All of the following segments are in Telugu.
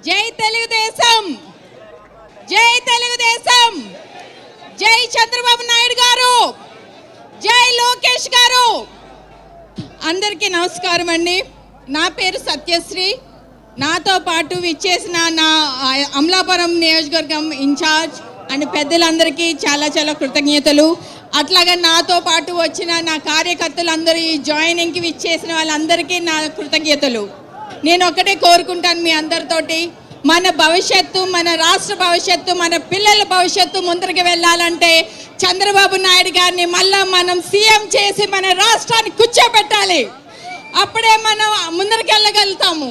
జై తెలుగుదేశం, జై తెలుగుదేశం, జై చంద్రబాబు నాయుడు గారు, జై లోకేష్ గారు. అందరికీ నమస్కారం అండి. నా పేరు సత్యశ్రీ. నాతో పాటు విచ్చేసిన నా అమలాపురం నియోజకవర్గం ఇన్ఛార్జ్ అండ్ పెద్దలందరికీ చాలా చాలా కృతజ్ఞతలు. అట్లాగే నాతో పాటు వచ్చిన నా కార్యకర్తలందరూ ఈ జాయినింగ్కి విచ్చేసిన వాళ్ళందరికీ నా కృతజ్ఞతలు. నేను ఒకటే కోరుకుంటాను మీ అందరితోటి, మన భవిష్యత్తు, మన రాష్ట్ర భవిష్యత్తు, మన పిల్లల భవిష్యత్తు ముందరికి వెళ్ళాలంటే చంద్రబాబు నాయుడు గారిని మళ్ళా మనం సీఎం చేసి మన రాష్ట్రాన్ని కూర్చోబెట్టాలి. అప్పుడే మనం ముందరికి వెళ్ళగలుగుతాము.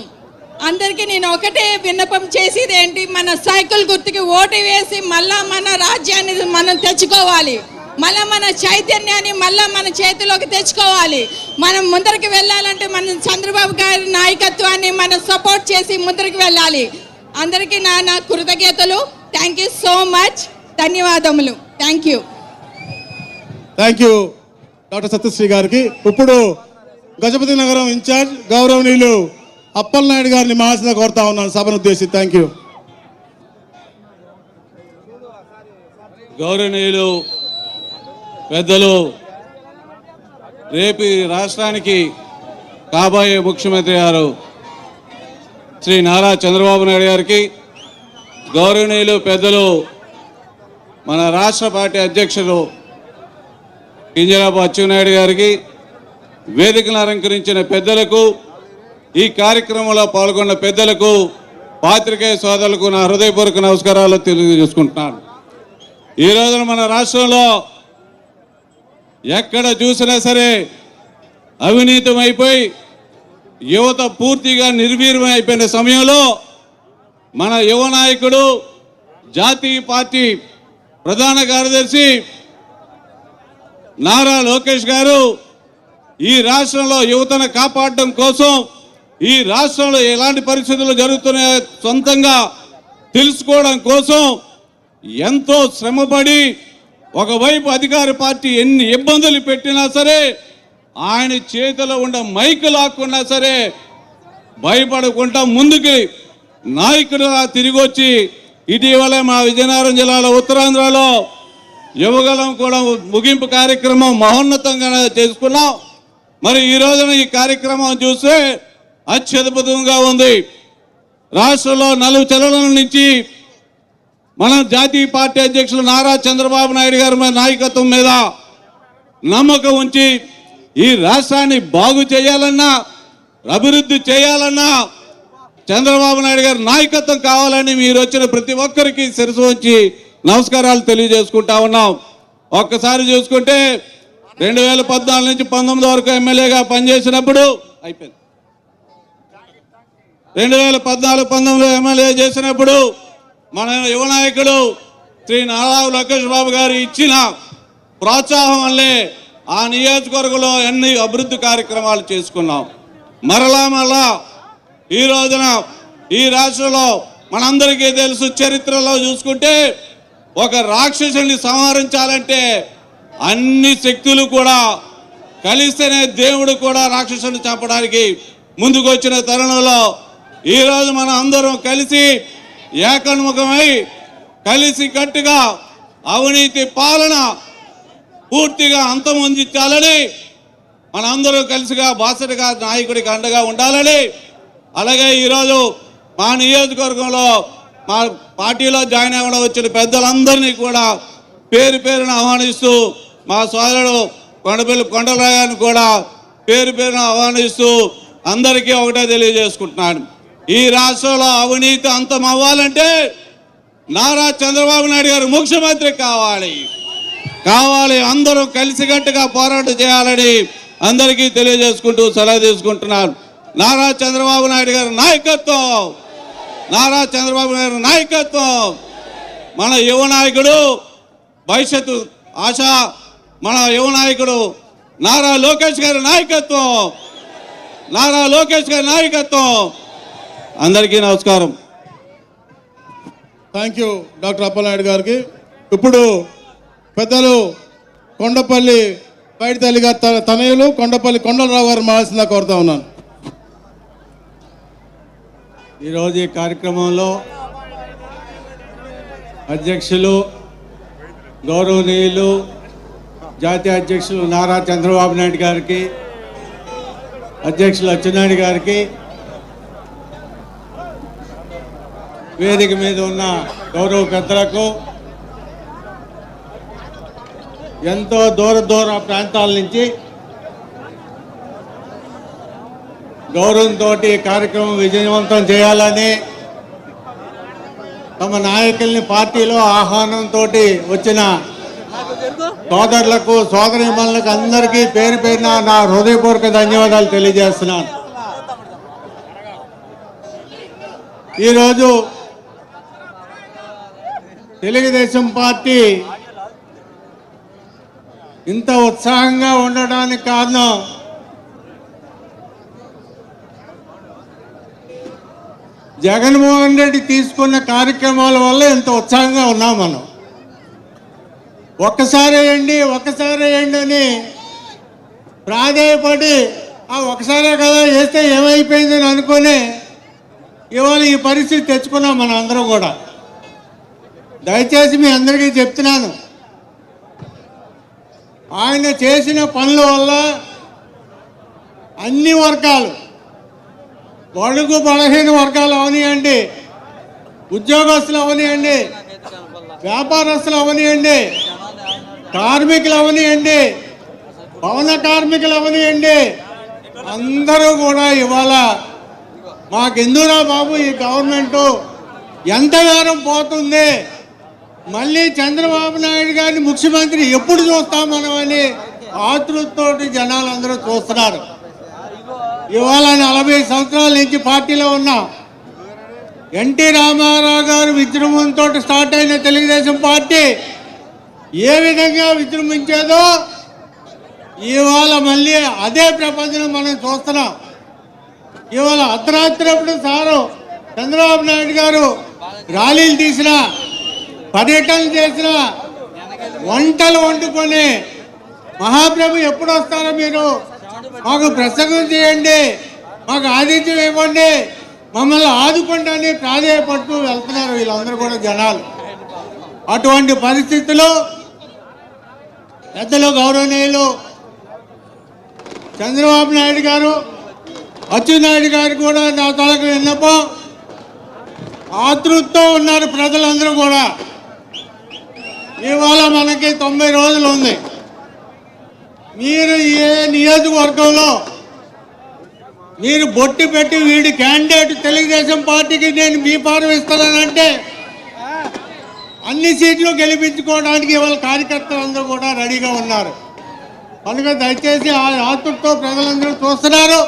అందరికీ నేను ఒకటే విన్నపం చేసేది ఏంటి, మన సైకిల్ గుర్తుకి ఓటు వేసి మళ్ళా మన రాజ్యాన్ని మనం తెచ్చుకోవాలి. మళ్ళీ మన చైతన్యాన్ని మళ్ళీ మన చేతిలోకి తెచ్చుకోవాలి. మనం ముందరికి వెళ్ళాలంటే మన చంద్రబాబు గారి నాయకత్వాన్ని మనం సపోర్ట్ చేసి ముందరికి వెళ్ళాలి. అందరికీ నా కృతజ్ఞతలు. Thank you so much. ధన్యవాదములు. థ్యాంక్ యూ డాక్టర్ సత్యశ్రీ గారికి. ఇప్పుడు గజపతి నగరం ఇన్ఛార్జ్ గౌరవనీయులు అప్పలనాయుడు గారిని మహాసన కోరుతా ఉన్నాను సభను ఉద్దేశించి. Thank you. గౌరవనీయులు పెద్దలు, రేపు రాష్ట్రానికి కాబోయే ముఖ్యమంత్రి గారు శ్రీ నారా చంద్రబాబు నాయుడు గారికి, గౌరవనీయులు పెద్దలు మన రాష్ట్ర పార్టీ అధ్యక్షులు కింజరాపు అచ్చెన్నాయుడు గారికి, వేదికను అలంకరించిన పెద్దలకు, ఈ కార్యక్రమంలో పాల్గొన్న పెద్దలకు, పాత్రికేయ సోదరులకు నా హృదయపూర్వక నమస్కారాలు తెలియజేసుకుంటున్నాను. ఈ రోజున మన రాష్ట్రంలో ఎక్కడ చూసినా సరే అవినీతమైపోయి యువత పూర్తిగా నిర్వీర్యం అయిపోయిన సమయంలో మన యువ నాయకుడు, జాతీయ పార్టీ ప్రధాన కార్యదర్శి నారా లోకేష్ గారు ఈ రాష్ట్రంలో యువతను కాపాడడం కోసం, ఈ రాష్ట్రంలో ఎలాంటి పరిస్థితులు జరుగుతున్నాయో సొంతంగా తెలుసుకోవడం కోసం ఎంతో శ్రమపడి, ఒకవైపు అధికార పార్టీ ఎన్ని ఇబ్బందులు పెట్టినా సరే, ఆయన చేతిలో ఉన్న మైకు లాక్కున్నా సరే భయపడకుండా ముందుకి నాయకుడుగా తిరిగి వచ్చి, ఇటీవల మా విజయనగరం జిల్లాలో ఉత్తరాంధ్రలో యువగలం కూడా ముగింపు కార్యక్రమం మహోన్నతంగా చేసుకున్నాం. మరి ఈ రోజున ఈ కార్యక్రమం చూస్తే అత్యద్భుతంగా ఉంది. రాష్ట్రంలో నలుగు చెలల నుంచి మన జాతీయ పార్టీ అధ్యక్షులు నారా చంద్రబాబు నాయుడు గారి నాయకత్వం మీద నమ్మకం ఉంచి ఈ రాష్ట్రాన్ని బాగు చేయాలన్నా, అభివృద్ధి చేయాలన్నా చంద్రబాబు నాయుడు గారి నాయకత్వం కావాలని మీరు వచ్చిన ప్రతి ఒక్కరికి శిరసు వంచి నమస్కారాలు తెలియజేసుకుంటా ఉన్నాం. ఒక్కసారి చూసుకుంటే 2014 నుంచి 19 వరకు ఎమ్మెల్యేగా పనిచేసినప్పుడు అయిపోయింది. 2014-19 ఎమ్మెల్యే చేసినప్పుడు మన యువ నాయకుడు శ్రీ నారా లోకేష్ బాబు గారు ఇచ్చిన ప్రోత్సాహం వల్లే ఆ నియోజకవర్గంలో ఎన్ని అభివృద్ధి కార్యక్రమాలు చేసుకున్నాం. మరలా ఈ రోజున ఈ రాష్ట్రంలో మనందరికీ తెలుసు, చరిత్రలో చూసుకుంటే ఒక రాక్షసుని సంహరించాలంటే అన్ని శక్తులు కూడా కలిస్తేనే దేవుడు కూడా రాక్షసుని చంపడానికి ముందుకు వచ్చిన తరుణంలో ఈరోజు మనం అందరం కలిసి ఏకన్ముఖమై కలిసి కట్టుగా అవినీతి పాలన పూర్తిగా అంతమొందించాలని మనందరూ కలిసిగా బాసటగా నాయకుడికి అండగా ఉండాలని, అలాగే ఈరోజు మా నియోజకవర్గంలో మా పార్టీలో జాయిన్ అవ్వడం వచ్చిన పెద్దలందరినీ కూడా పేరు పేరున ఆహ్వానిస్తూ, మా సోదరుడు కొండలరాయని కూడా పేరు పేరున ఆహ్వానిస్తూ అందరికీ ఒకటే తెలియజేసుకుంటున్నాను. ఈ రాష్ట్రంలో అవినీతి అంతం అవ్వాలంటే నారా చంద్రబాబు నాయుడు గారు ముఖ్యమంత్రి కావాలి. అందరూ కలిసికట్టుగా పోరాటం చేయాలని అందరికీ తెలియజేసుకుంటూ సెలవు తీసుకుంటున్నాను. నారా చంద్రబాబు నాయుడు గారి నాయకత్వం, మన యువ నాయకుడు, భవిష్యత్తు ఆశ, మన యువ నాయకుడు నారా లోకేష్ గారి నాయకత్వం. అందరికీ నమస్కారం. థ్యాంక్ యూ డాక్టర్ అప్పలనాయుడు గారికి. ఇప్పుడు పెద్దలు కొండపల్లి పైడి తల్లి గారి తనయులు కొండపల్లి కొండలరావు గారు మాల్సిందా కోరుతా ఉన్నాను. ఈరోజు ఈ కార్యక్రమంలో అధ్యక్షులు గౌరవనీయులు జాతీయ అధ్యక్షులు నారా చంద్రబాబు నాయుడు గారికి, అధ్యక్షులు అచ్చెన్నాయుడు గారికి, వేదిక మీద ఉన్న గౌరవ పెద్దలకు, ఎంతో దూర ప్రాంతాల నుంచి గౌరవంతో ఈ కార్యక్రమం విజయవంతం చేయాలని తమ నాయకుల్ని పార్టీలో ఆహ్వానంతో వచ్చిన సోదరులకు, సోదరీమణులకు అందరికీ పేరు పేరున నా హృదయపూర్వక ధన్యవాదాలు తెలియజేస్తున్నాను. ఈరోజు తెలుగుదేశం పార్టీ ఇంత ఉత్సాహంగా ఉండడానికి కారణం జగన్మోహన్ రెడ్డి తీసుకున్న కార్యక్రమాల వల్ల ఇంత ఉత్సాహంగా ఉన్నాం మనం. ఒక్కసారి వేయండి అని ప్రాధేయపడి ఒకసారే కదా వేస్తే ఏమైపోయిందని అనుకుని ఇవాళ ఈ పరిస్థితి తెచ్చుకున్నాం మనం అందరం కూడా. దయచేసి మీ అందరికీ చెప్తున్నాను, ఆయన చేసిన పనుల వల్ల అన్ని వర్గాలు, బడుగు బలహీన వర్గాలు అవనియండి, ఉద్యోగస్తులు అవనియండి, వ్యాపారస్తులు అవనియండి, కార్మికులు అవనియండి, భవన కార్మికులు అవనియండి, అందరూ కూడా ఇవాళ మాకెందురా బాబు ఈ గవర్నమెంటు ఎంతగానం పోతుంది, మళ్ళీ చంద్రబాబు నాయుడు గారిని ముఖ్యమంత్రి ఎప్పుడు చూస్తాం మనం అని ఆతృతతోటి జనాలందరూ చూస్తున్నారు. ఇవాళ 40 సంవత్సరాల నుంచి పార్టీలో ఉన్నా ఎన్టీ రామారావు గారు విజృంభంతో స్టార్ట్ అయిన తెలుగుదేశం పార్టీ ఏ విధంగా విజృంభించేదో ఇవాళ మళ్ళీ అదే ప్రపంచం మనం చూస్తున్నాం. ఇవాళ అర్ధరాత్రి సారు చంద్రబాబు నాయుడు గారు ర్యాలీలు తీసిన, పర్యటనలు చేసిన, వంటలు వండుకొని మహాప్రభు ఎప్పుడు వస్తారో మీరు మాకు ప్రసంగం చేయండి, మాకు ఆతిథ్యం ఇవ్వండి, మమ్మల్ని ఆదుకోండి అని ప్రాధేయపడుతూ వెళ్తున్నారు వీళ్ళందరూ కూడా జనాలు. అటువంటి పరిస్థితుల్లో పెద్దలు గౌరవనీయులు చంద్రబాబు నాయుడు గారు, అచ్చెన్నాయుడు గారు కూడా నా తలకు విన్నపం, ఆతృతతో ఉన్నారు ప్రజలందరూ కూడా. ఇవాళ మనకి 90 రోజులు ఉంది. మీరు ఏ నియోజకవర్గంలో మీరు బొట్టు పెట్టి వీడి క్యాండిడేట్ తెలుగుదేశం పార్టీకి నేను బీఫారం ఇస్తానంటే అన్ని సీట్లు గెలిపించుకోవడానికి ఇవాళ కార్యకర్తలందరూ కూడా రెడీగా ఉన్నారు. కనుక దయచేసి ఆ ఆతృతతో ప్రజలందరూ చూస్తున్నారు,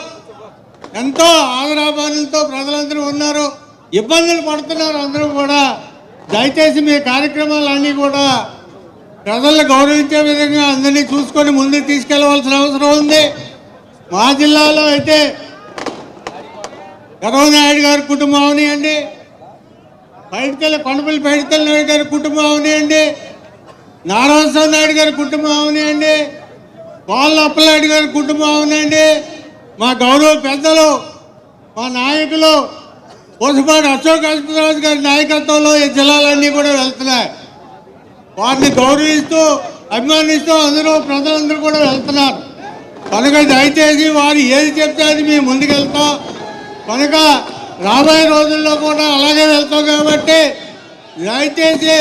ఎంతో ఆదరాబాదులతో ప్రజలందరూ ఉన్నారు, ఇబ్బందులు పడుతున్నారు అందరూ కూడా. దయచేసి మీ కార్యక్రమాలన్నీ కూడా ప్రజలను గౌరవించే విధంగా అందరినీ చూసుకొని ముందుకు తీసుకెళ్లవలసిన అవసరం ఉంది. మా జిల్లాలో అయితే నాయుడు గారి కుటుంబం అవనియండి, కొండపల్లి పైడితల్లి నాయుడు గారి కుటుంబం అవనియండి, నారాయణ నాయుడు గారి కుటుంబం అవనియండి, వాళ్ళ అప్పలనాయుడు గారి కుటుంబం అవనియండి, మా గౌరవ పెద్దలు, మా నాయకులు పోసపాటి అశోక్ రాజు గారి నాయకత్వంలో ఈ జిల్లాలన్నీ కూడా వెళ్తున్నాయి. వారిని గౌరవిస్తూ అభిమానిస్తూ అందరూ ప్రజలందరూ కూడా వెళ్తున్నారు. కనుక దయచేసి వారు ఏది చెప్తే అది మేము ముందుకెళ్తాం. కనుక రాబోయే రోజుల్లో కూడా అలాగే వెళ్తాం. కాబట్టి దయచేసి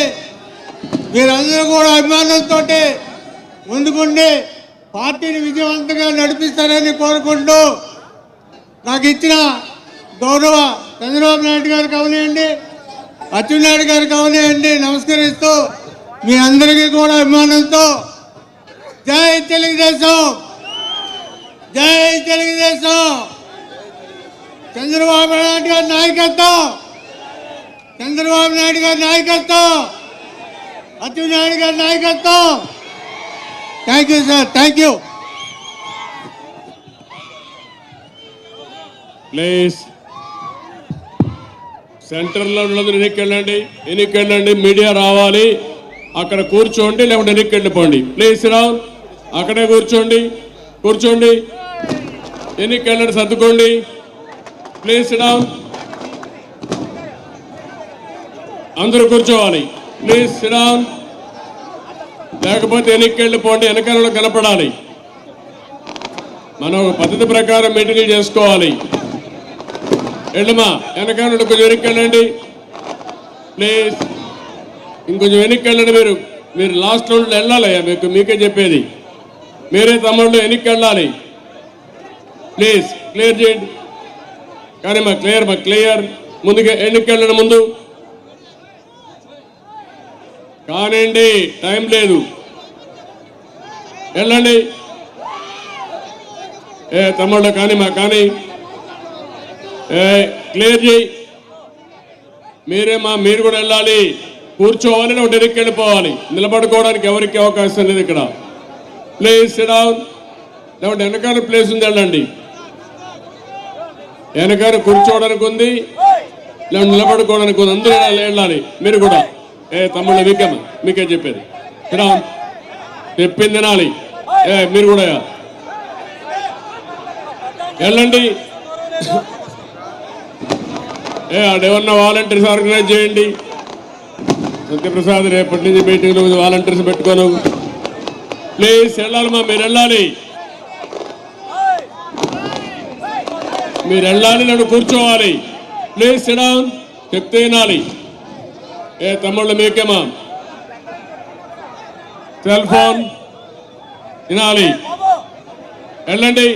మీరందరూ కూడా అభిమానంతో ముందుకుండి పార్టీని విజయవంతంగా నడిపిస్తారని కోరుకుంటూ నాకు ఇచ్చిన గౌరవ చంద్రబాబు నాయుడు గారికి అవనియండి, అచ్చెన్నాయుడు గారికి అవనియండి నమస్కరిస్తూ మీ అందరికీ కూడా అభిమానంతో జై తెలుగుదేశం, జై తెలుగుదేశం, చంద్రబాబు నాయుడు గారి నాయకత్వం, చంద్రబాబు నాయుడు గారి నాయకత్వం, అచ్చెన్నాయుడు గారి నాయకత్వం. Thank you sir, thank you. Please సెంటర్లో ఉన్నది ఎన్నికెళ్ళండి, మీడియా రావాలి, అక్కడ కూర్చోండి, లేకుంటే ఎన్నికెళ్ళిపోండి. ప్లీజ్ రావు, అక్కడే కూర్చోండి, ఎన్నికెళ్ళండి, సర్దుకోండి. ప్లీజ్ రావు. అందరూ కూర్చోవాలి. Please sit down. లేకపోతే వెనక్కి పోండి, వెనకాలలో కనపడాలి. మనం ఒక పద్ధతి ప్రకారం మీటింగ్లు చేసుకోవాలి. వెళ్ళమా వెనకాల కొంచెం వెనక్కి వెళ్ళండి ప్లీజ్. ఇంకొంచెం వెనక్కి వెళ్ళండి. మీరు లాస్ట్ రౌండ్లో వెళ్ళాలి. మీకే చెప్పేది. మీరే తమ్ముళ్ళు వెనక్కి వెళ్ళాలి ప్లీజ్. క్లియర్ చేయండి. కానీ మా క్లియర్ ముందుగా వెనక్కి వెళ్ళండి. ముందు కానివ్వండి, టైం లేదు, వెళ్ళండి. తమ్ముళ్ళు కానీ క్లియర్ చేయి. మీరు కూడా వెళ్ళాలి. కూర్చోవాలి, ఒకటి వెనక్కి వెళ్ళిపోవాలి. నిలబడుకోవడానికి ఎవరికి అవకాశం లేదు ఇక్కడ. Please SIT down. లేకపోతే వెనకాల ప్లేస్ ఉంది, వెళ్ళండి. వెనకాల కూర్చోవడానికి ఉంది, లేకపోతే నిలబడుకోవడానికి ఉంది. అందరూ వెళ్ళాలి. మీరు కూడా తమ్ముళ్ళు మీకే చెప్పేది. SIT down. చెప్పింది తినాలి. మీరు కూడా వెళ్ళండి. అడేమన్నా వాలంటీర్స్ ఆర్గనైజ్ చేయండి. సత్యప్రసాద్ రేపటి నుంచి మీటింగ్లో వాలంటీర్స్ పెట్టుకోను. ప్లీజ్ వెళ్ళాలమ్మా, మీరు వెళ్ళాలి. నన్ను కూర్చోవాలి. Please SIT down. చెప్తే వినాలి. తమ్ముళ్ళు మీకేమా సెల్ ఫోన్ వినాలి. వెళ్ళండి.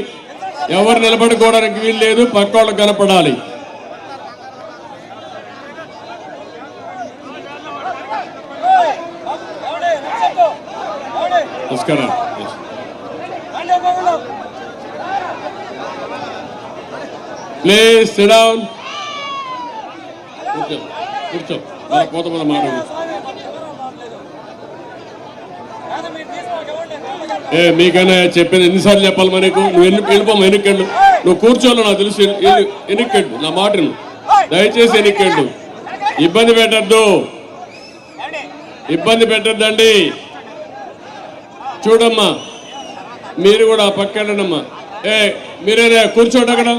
ఎవరు నిలబడుకోవడానికి వీలు లేదు, పక్క వాళ్ళకి కనపడాలి. నమస్కారం. Please SIT down. కూర్చో. పోతామన్న మాట మీకైనా చెప్పింది ఎన్నిసార్లు చెప్పాలి మనకు? నువ్వు వెళ్ళిపోమా, వెనక్కెళ్ళు. నువ్వు కూర్చోవాలి, నాకు తెలుసు. వెనక్కెళ్ళు, నా మాటను దయచేసి వెనక్కెళ్ళు. ఇబ్బంది పెట్టద్దండి. చూడమ్మా, మీరు కూడా పక్క వెళ్ళండమ్మా. మీరే కూర్చోండి అక్కడ.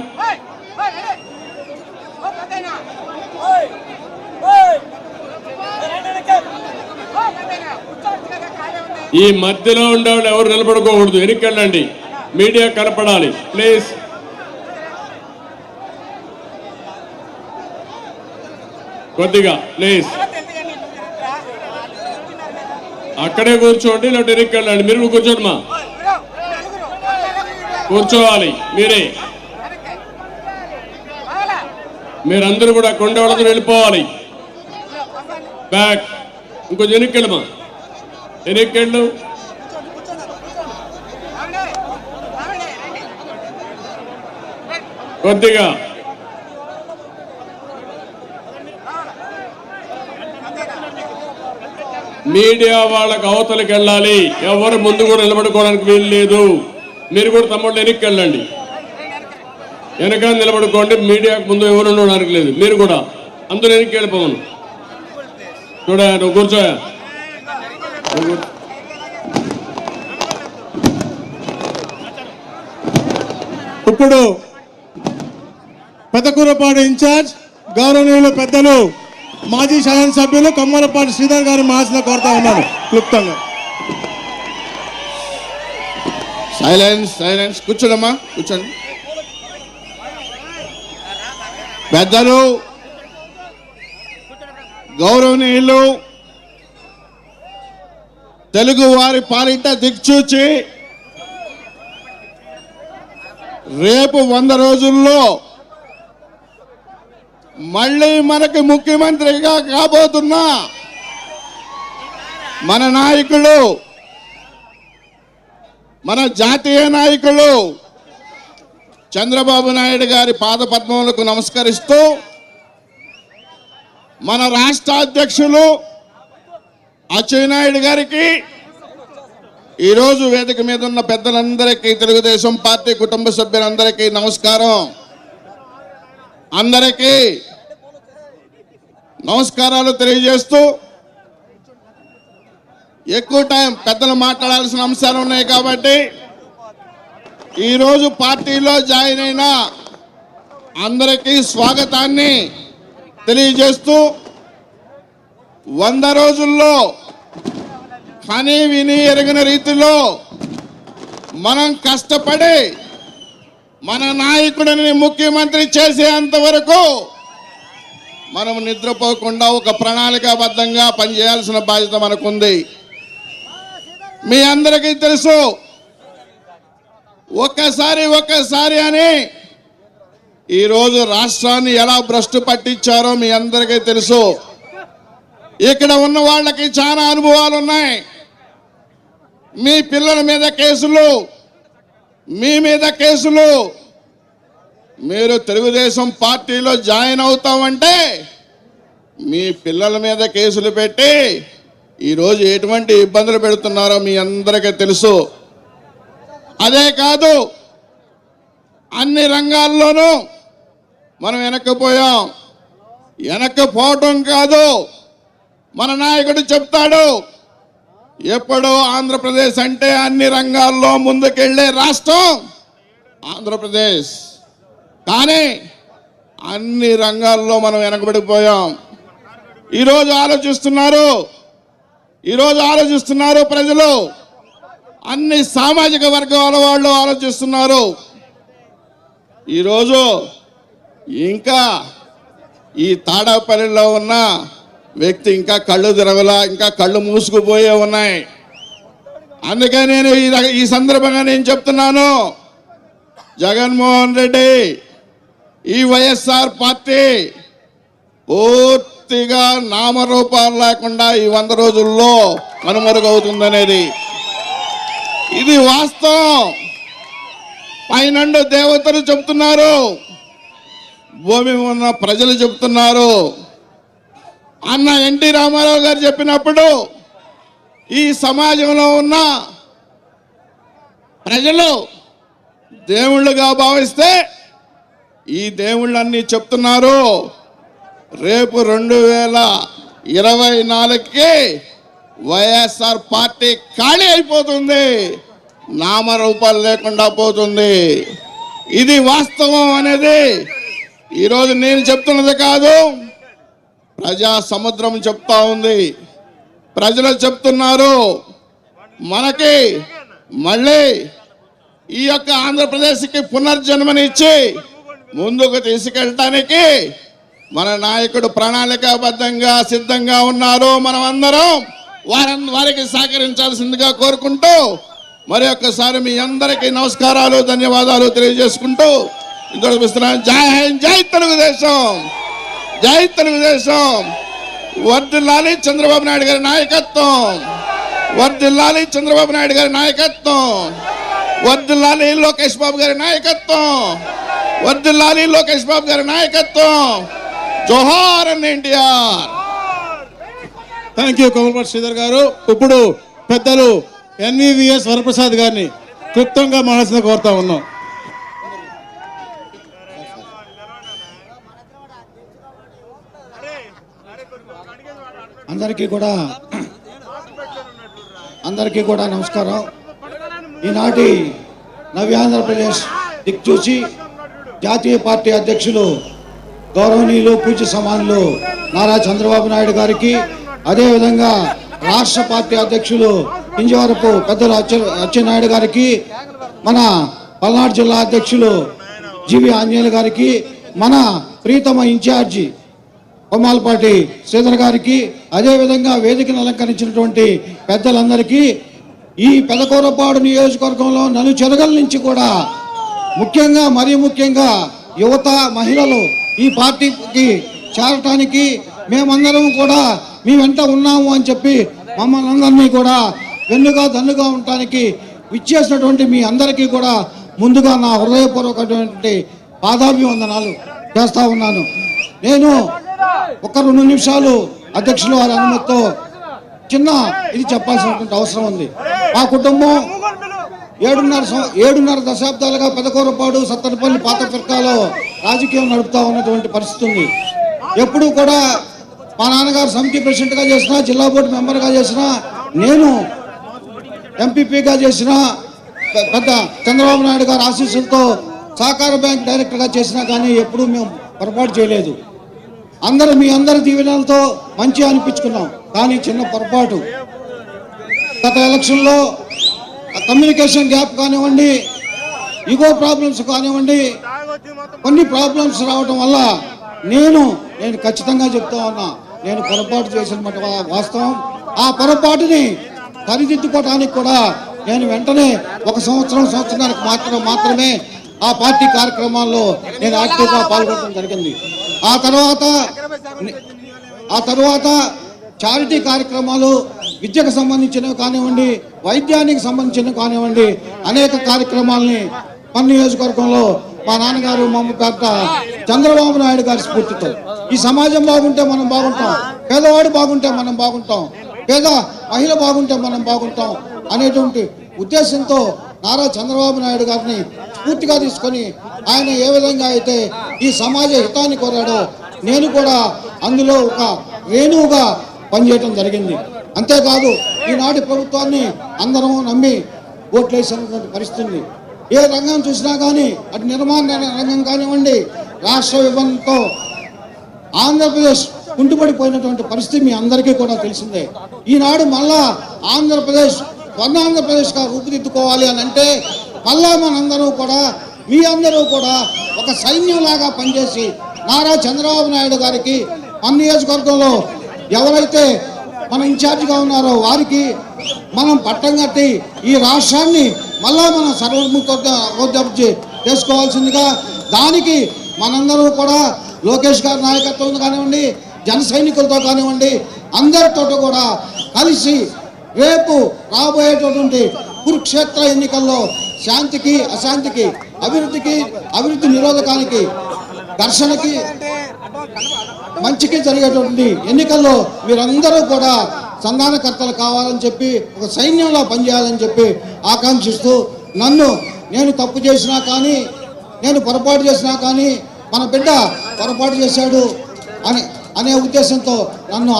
ఈ మధ్యలో ఉండేవాళ్ళు ఎవరు నిలబడుకోకూడదు, వెనక్కెళ్ళండి. మీడియా కనపడాలి ప్లీజ్. కొద్దిగా ప్లీజ్ అక్కడే కూర్చోండి, లేకపోతే వెనక్కెళ్ళండి. మీరు కూర్చోండి మా, కూర్చోవాలి. మీరందరూ కూడా కొండ వాళ్ళతో వెళ్ళిపోవాలి. బ్యాక్ ఇంకొంచెం వెనక్కెళ్ళమా, వెనక్కెళ్ళు. కొద్దిగా మీడియా వాళ్ళకి అవతలకి వెళ్ళాలి. ఎవరు ముందు కూడా నిలబడుకోవడానికి వీలు లేదు. మీరు కూడా తమ్ముళ్ళు వెనక్కెళ్ళండి. వెనక నిలబడుకోండి. మీడియాకు ముందు ఎవరు ఉండడానికి లేదు. మీరు కూడా అందరూ వెనక్కి వెళ్ళిపోవను. చూడ, నువ్వు కూర్చోయా. ఇప్పుడు పెద్దకూరపాడు ఇన్ఛార్జ్ గౌరవనీయులు పెద్దలు మాజీ శాసనసభ్యులు కమ్మరపాటి శ్రీధర్ గారి మాస్లో కోరుతా ఉన్నాను క్లుప్తంగా. సైలెన్స్. కూర్చోండమ్మా, కూర్చోండి. పెద్దలు, గౌరవనీయులు, తెలుగు వారి పాలిట దిక్చూచి రేపు 100 రోజుల్లో మళ్ళీ మనకి ముఖ్యమంత్రిగా కాబోతున్న మన నాయకులు, మన జాతీయ నాయకులు చంద్రబాబు నాయుడు గారి పాదపద్మములకు నమస్కరిస్తూ, మన రాష్ట్ర అధ్యక్షులు అచ్చెన్నాయుడు గారికి, ఈరోజు వేదిక మీద ఉన్న పెద్దలందరికీ, తెలుగుదేశం పార్టీ కుటుంబ సభ్యులందరికీ నమస్కారం. అందరికీ నమస్కారాలు తెలియజేస్తూ, ఎక్కువ టైం పెద్దలు మాట్లాడాల్సిన అంశాలు ఉన్నాయి కాబట్టి ఈరోజు పార్టీలో జాయిన్ అయిన అందరికీ స్వాగతాన్ని తెలియజేస్తూ, 100 రోజుల్లో కని విని ఎరగిన రీతిలో మనం కష్టపడి మన నాయకుడిని ముఖ్యమంత్రి చేసేంత వరకు మనం నిద్రపోకుండా ఒక ప్రణాళికాబద్ధంగా పనిచేయాల్సిన బాధ్యత మనకుంది. మీ అందరికీ తెలుసు, ఒక్కసారి అని ఈరోజు రాష్ట్రాన్ని ఎలా భ్రష్టు పట్టించారో మీ అందరికీ తెలుసు. ఇక్కడ ఉన్న వాళ్ళకి చాలా అనుభవాలు ఉన్నాయి. మీ పిల్లల మీద కేసులు, మీ మీద కేసులు. మీరు తెలుగుదేశం పార్టీలో జాయిన్ అవుతామంటే మీ పిల్లల మీద కేసులు పెట్టి ఈరోజు ఎటువంటి ఇబ్బందులు పెడుతున్నారో మీ అందరికీ తెలుసు. అదే కాదు, అన్ని రంగాల్లోనూ మనం వెనక్కిపోయాం. వెనక్కిపోవటం కాదు, మన నాయకుడు చెప్తాడు, ఎప్పుడో ఆంధ్రప్రదేశ్ అంటే అన్ని రంగాల్లో ముందుకెళ్లే రాష్ట్రం ఆంధ్రప్రదేశ్. కానీ అన్ని రంగాల్లో మనం వెనకబడిపోయాం. ఈరోజు ఆలోచిస్తున్నారు ప్రజలు, అన్ని సామాజిక వర్గాల వాళ్ళు ఆలోచిస్తున్నారు. ఈరోజు ఇంకా ఈ తాడేపల్లిలో ఉన్న వ్యక్తి ఇంకా కళ్ళు తిరగలా, ఇంకా కళ్ళు మూసుకుపోయే ఉన్నాయి. అందుకే నేను ఈ సందర్భంగా నేను చెప్తున్నాను, జగన్మోహన్ రెడ్డి, ఈ వైఎస్ఆర్ పార్టీ పూర్తిగా నామరూపాలు లేకుండా ఈ 100 రోజుల్లో కనుమరుగవుతుందనేది ఇది వాస్తవం. పైనుండి దేవతలు చెప్తున్నారు, భూమి ఉన్న ప్రజలు చెప్తున్నారు. అన్న ఎన్టీ రామారావు గారు చెప్పినప్పుడు ఈ సమాజంలో ఉన్న ప్రజలు దేవుళ్ళుగా భావిస్తే ఈ దేవుళ్ళన్నీ చెప్తున్నారు, రేపు 2024కి వైఎస్ఆర్ పార్టీ ఖాళీ అయిపోతుంది, నామరూపాలు లేకుండా పోతుంది. ఇది వాస్తవం అనేది ఈరోజు నేను చెప్తున్నది కాదు, ప్రజా సముద్రం చెప్తా ఉంది. ప్రజలు చెప్తున్నారు, మనకి మళ్ళీ ఈ యొక్క ఆంధ్రప్రదేశ్కి పునర్జన్మనిచ్చి ముందుకు తీసుకెళ్ళటానికి మన నాయకుడు ప్రణాళికాబద్ధంగా సిద్ధంగా ఉన్నారు. మనం అందరం వారికి సహకరించాల్సిందిగా కోరుకుంటూ మరి ఒక్కసారి మీ అందరికీ నమస్కారాలు, ధన్యవాదాలు తెలియజేసుకుంటూ ఇంతస్తున్నాను. జై హింద్, జై తెలుగుదేశం, జై తెలుగుదేశం. వర్ధిల్లాలి చంద్రబాబు నాయుడు గారి నాయకత్వం, వర్ధిల్లాలి చంద్రబాబు నాయుడు గారి నాయకత్వం, వర్ధిల్లాలి లోకేష్ బాబు గారి నాయకత్వం, వర్ధిల్లాలి లోకేష్ బాబు గారి నాయకత్వం. జోహార్ అన్న ఎన్టీఆర్. థ్యాంక్ యూ కొమరపాటి శ్రీధర్ గారు. ఇప్పుడు పెద్దలు NVVS వరప్రసాద్ గారిని క్లుప్తంగా మాట్లాడాల్సిన కోరుతా ఉన్నాం. అందరికీ కూడా నమస్కారం. ఈనాటి నవ్యాంధ్రప్రదేశ్ దిక్చూచి జాతీయ పార్టీ అధ్యక్షులు గౌరవనీయులు పూజ్య సమానులు నారా చంద్రబాబు నాయుడు గారికి, అదేవిధంగా రాష్ట్ర పార్టీ అధ్యక్షులు కింజవరపు పెద్దలు అచ్చెన్నాయుడు గారికి, మన పల్నాడు జిల్లా అధ్యక్షులు జీవి ఆంజనేయులు గారికి, మన ప్రీతమ ఇన్ఛార్జి కొమ్మాలపాటి శ్రీధర్ గారికి, అదేవిధంగా వేదికను అలంకరించినటువంటి పెద్దలందరికీ, ఈ పెదకూరపాడు నియోజకవర్గంలో నలుచెరగల నుంచి కూడా మరీ ముఖ్యంగా యువత, మహిళలు ఈ పార్టీకి చేరటానికి మేమందరం కూడా మీ వెంట ఉన్నాము అని చెప్పి మమ్మల్ని అందరినీ కూడా వెన్నుగా దన్నుగా ఉండటానికి విచ్చేసినటువంటి మీ అందరికీ కూడా ముందుగా నా హృదయపూర్వకమైనటువంటి పాదాభివందనాలు చేస్తా ఉన్నాను. నేను ఒక 2 నిమిషాలు అధ్యక్షులు వారి అనుమతితో చిన్న ఇది చెప్పాల్సినటువంటి అవసరం ఉంది. మా కుటుంబం 7.5 దశాబ్దాలుగా పెదకూరపాడు, సత్తెనపల్లి, పాత ఫిర్కాలో రాజకీయం నడుపుతా ఉన్నటువంటి పరిస్థితి ఉంది. ఎప్పుడు కూడా మా నాన్నగారు సమితి ప్రెసిడెంట్గా చేసిన, జిల్లా బోర్డు మెంబర్గా చేసిన, నేను ఎంపీపీగా చేసిన, పెద్ద చంద్రబాబు నాయుడు గారి ఆశీస్సులతో సహకార బ్యాంక్ డైరెక్టర్గా చేసినా కానీ ఎప్పుడూ మేము పొరపాటు చేయలేదు. మీ అందరి దీవెనలతో మంచి అనిపించుకున్నాం. కానీ చిన్న పొరపాటు, గత ఎలక్షన్లో కమ్యూనికేషన్ గ్యాప్ కానివ్వండి, ఈగో ప్రాబ్లమ్స్ కానివ్వండి, కొన్ని ప్రాబ్లమ్స్ రావడం వల్ల నేను ఖచ్చితంగా చెప్తా ఉన్నా, నేను పొరపాటు చేసిన వాస్తవం. ఆ పొరపాటుని సరిదిద్దుకోవడానికి కూడా నేను వెంటనే ఒక సంవత్సరానికి మాత్రమే ఆ పార్టీ కార్యక్రమాల్లో నేను యాక్టివ్గా పాల్గొనడం జరిగింది. ఆ తర్వాత చారిటీ కార్యక్రమాలు, విద్యకు సంబంధించినవి కానివ్వండి, వైద్యానికి సంబంధించినవి కానివ్వండి, అనేక కార్యక్రమాలని మన నియోజకవర్గంలో మా నాన్నగారు మమ్మపేట చంద్రబాబు నాయుడు గారి స్ఫూర్తితో ఈ సమాజం బాగుంటే మనం బాగుంటాం, పేదవాడు బాగుంటే మనం బాగుంటాం, పేద మహిళ బాగుంటే మనం బాగుంటాం అనేటువంటి ఉద్దేశంతో నారా చంద్రబాబు నాయుడు గారిని స్ఫూర్తిగా తీసుకొని ఆయన ఏ విధంగా అయితే ఈ సమాజ హితాన్ని కోరాడో నేను కూడా అందులో ఒక రేణువుగా పనిచేయటం జరిగింది. అంతేకాదు ఈనాటి ప్రభుత్వాన్ని అందరం నమ్మి ఓట్లేసినటువంటి పరిస్థితి. ఏ రంగం చూసినా కానీ, అటు నిర్మాణ రంగం కానివ్వండి, రాష్ట్ర విభజనతో ఆంధ్రప్రదేశ్ కుంటుపడిపోయినటువంటి పరిస్థితి మీ అందరికీ కూడా తెలిసిందే. ఈనాడు మళ్ళా ఆంధ్రప్రదేశ్ స్వర్ణాంధ్రప్రదేశ్గా రూపుదిద్దుకోవాలి అని అంటే మళ్ళా మనందరూ కూడా, మీ అందరూ కూడా ఒక సైన్యంలాగా పనిచేసి నారా చంద్రబాబు నాయుడు గారికి మన నియోజకవర్గంలో ఎవరైతే మన ఇన్ఛార్జిగా ఉన్నారో వారికి మనం పట్టం కట్టి ఈ రాష్ట్రాన్ని మళ్ళా మనం సర్వముఖోద్యమించి చేసుకోవాల్సిందిగా, దానికి మనందరూ కూడా లోకేష్ గారి నాయకత్వం కానివ్వండి, జన సైనికులతో కానివ్వండి, అందరితో కూడా కలిసి రేపు రాబోయేటటువంటి కురుక్షేత్ర ఎన్నికల్లో శాంతికి, అశాంతికి, అభివృద్ధి నిరోధకానికి, ఘర్షణకి, మంచికి జరిగేటువంటి ఎన్నికల్లో మీరందరూ కూడా సంధానకర్తలు కావాలని చెప్పి, ఒక సైన్యంలో పనిచేయాలని చెప్పి ఆకాంక్షిస్తూ, నేను తప్పు చేసినా కానీ, నేను పొరపాటు చేసినా కానీ మన బిడ్డ పొరపాటు చేశాడు అనే ఉద్దేశంతో నన్ను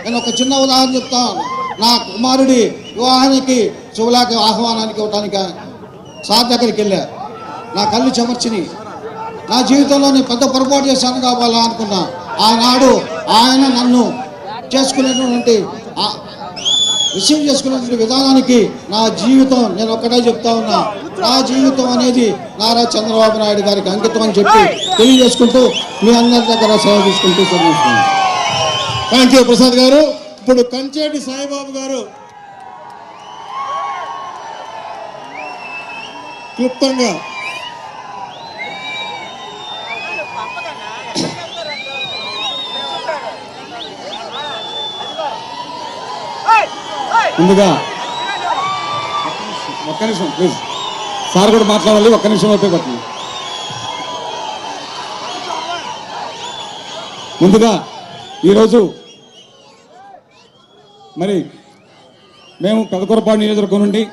నేను ఒక చిన్న ఉదాహరణ చెప్తాను. నా కుమారుడి వివాహానికి శుభలాకి ఆహ్వానానికి ఇవ్వడానికి సార్ దగ్గరికి వెళ్ళా. నా కళ్ళు చెమర్చిని. నా జీవితంలో నేను పెద్ద పొరపాటు చేశాను కావాలా అనుకున్నా. ఆనాడు ఆయన నన్ను రిసీవ్ చేసుకునేటువంటి విధానానికి నా జీవితం, నేను ఒక్కటే చెప్తా ఉన్నా, నా జీవితం అనేది నారా చంద్రబాబు నాయుడు గారికి అంకితం అని చెప్పి తెలియజేసుకుంటూ మీ అందరి దగ్గర సేవ తీసుకుంటూ చదివిస్తున్నాను. థ్యాంక్ యూ ప్రసాద్ గారు. ఇప్పుడు కంచేటి సాయిబాబు గారు క్లుప్తంగా ముందుగా ఒక్క నిమిషం ప్లీజ్, సార్ కూడా మాట్లాడాలి. ఒక్క నిమిషం అయితే పడుతుంది. ముందుగా ఈరోజు మరి మేము పెదకూరపాడు నియోజకవర్గం నుండి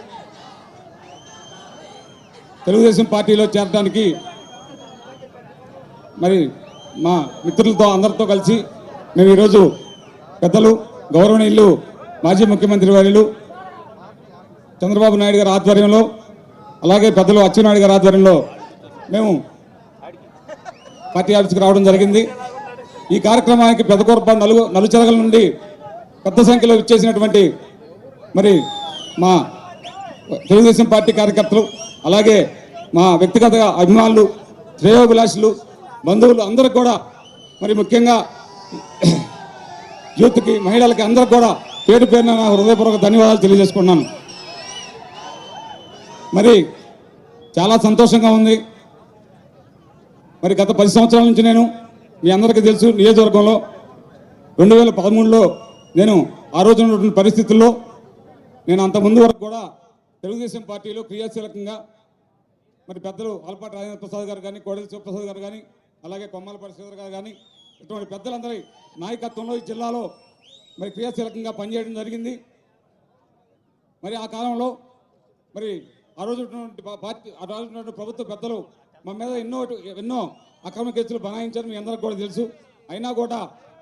తెలుగుదేశం పార్టీలో చేరడానికి మరి మా మిత్రులతో అందరితో కలిసి మేము ఈరోజు పెద్దలు గౌరవనీయులు మాజీ ముఖ్యమంత్రి వర్యులు చంద్రబాబు నాయుడు గారి ఆధ్వర్యంలో, అలాగే పెద్దలు అచ్చెన్నాయుడు గారి ఆధ్వర్యంలో మేము పార్టీ ఆఫీస్కి రావడం జరిగింది. ఈ కార్యక్రమానికి పెదకూరపాడు నలుచెరగల నుండి పెద్ద సంఖ్యలో ఇచ్చేసినటువంటి మరి మా తెలుగుదేశం పార్టీ కార్యకర్తలు, అలాగే మా వ్యక్తిగత అభిమానులు, శ్రేయోభిలాషులు, బంధువులు అందరికి కూడా, మరి ముఖ్యంగా యూత్కి, మహిళలకి అందరికి కూడా పేరు పేరున నా హృదయపూర్వక ధన్యవాదాలు తెలియజేసుకున్నాను. మరి చాలా సంతోషంగా ఉంది. మరి గత 10 సంవత్సరాల నుంచి నేను, మీ అందరికీ తెలుసు, నియోజకవర్గంలో 2013లో నేను ఆ రోజు ఉన్నటువంటి పరిస్థితుల్లో నేను అంత ముందు వరకు కూడా తెలుగుదేశం పార్టీలో క్రియాశీలకంగా మరి పెద్దలు ఆలపాటి రాజేంద్ర ప్రసాద్ గారు కానీ, కోడెల శివప్రసాద్ గారు కానీ, అలాగే కొమ్మాలపాటి శ్రీధర్ గారు కానీ, ఇటువంటి పెద్దలందరి నాయకత్వంలో ఈ జిల్లాలో మరి క్రియాశీలకంగా పనిచేయడం జరిగింది. మరి ఆ కాలంలో మరి ఆ రోజు ప్రభుత్వ పెద్దలు మా మీద ఎన్నో అక్రమ కేసులు బనాయించారు, మీ అందరికి కూడా తెలుసు. అయినా కూడా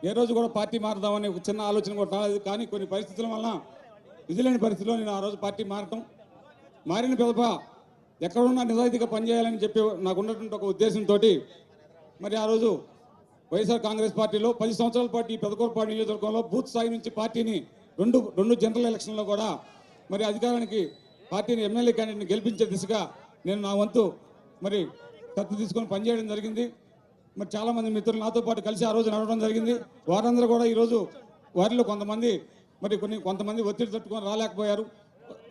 ఏ రోజు కూడా పార్టీ మారుదామని ఒక చిన్న ఆలోచన కూడా రాలేదు. కానీ కొన్ని పరిస్థితుల వలన, విధులేని పరిస్థితిలో నేను ఆ రోజు పార్టీ మారిన పిదప ఎక్కడున్నా నిజాయితీగా పనిచేయాలని చెప్పి నాకు ఉన్నటువంటి ఒక ఉద్దేశంతో మరి ఆ రోజు వైఎస్ఆర్ కాంగ్రెస్ పార్టీలో 10 సంవత్సరాల పాటు ఈ పెదకూరపాడు నియోజకవర్గంలో బూత్ స్థాయి నుంచి పార్టీని రెండు జనరల్ ఎలక్షన్లో కూడా మరి అధికారానికి పార్టీని ఎమ్మెల్యే క్యాండిడేట్ని గెలిపించే దిశగా నేను నా వంతు మరి కత్తి తీసుకొని పనిచేయడం జరిగింది. మరి చాలామంది మిత్రులు నాతో పాటు కలిసి ఆ రోజు నడవడం జరిగింది. వారందరూ కూడా ఈరోజు వారిలో కొంతమంది కొంతమంది ఒత్తిడి తట్టుకొని రాలేకపోయారు.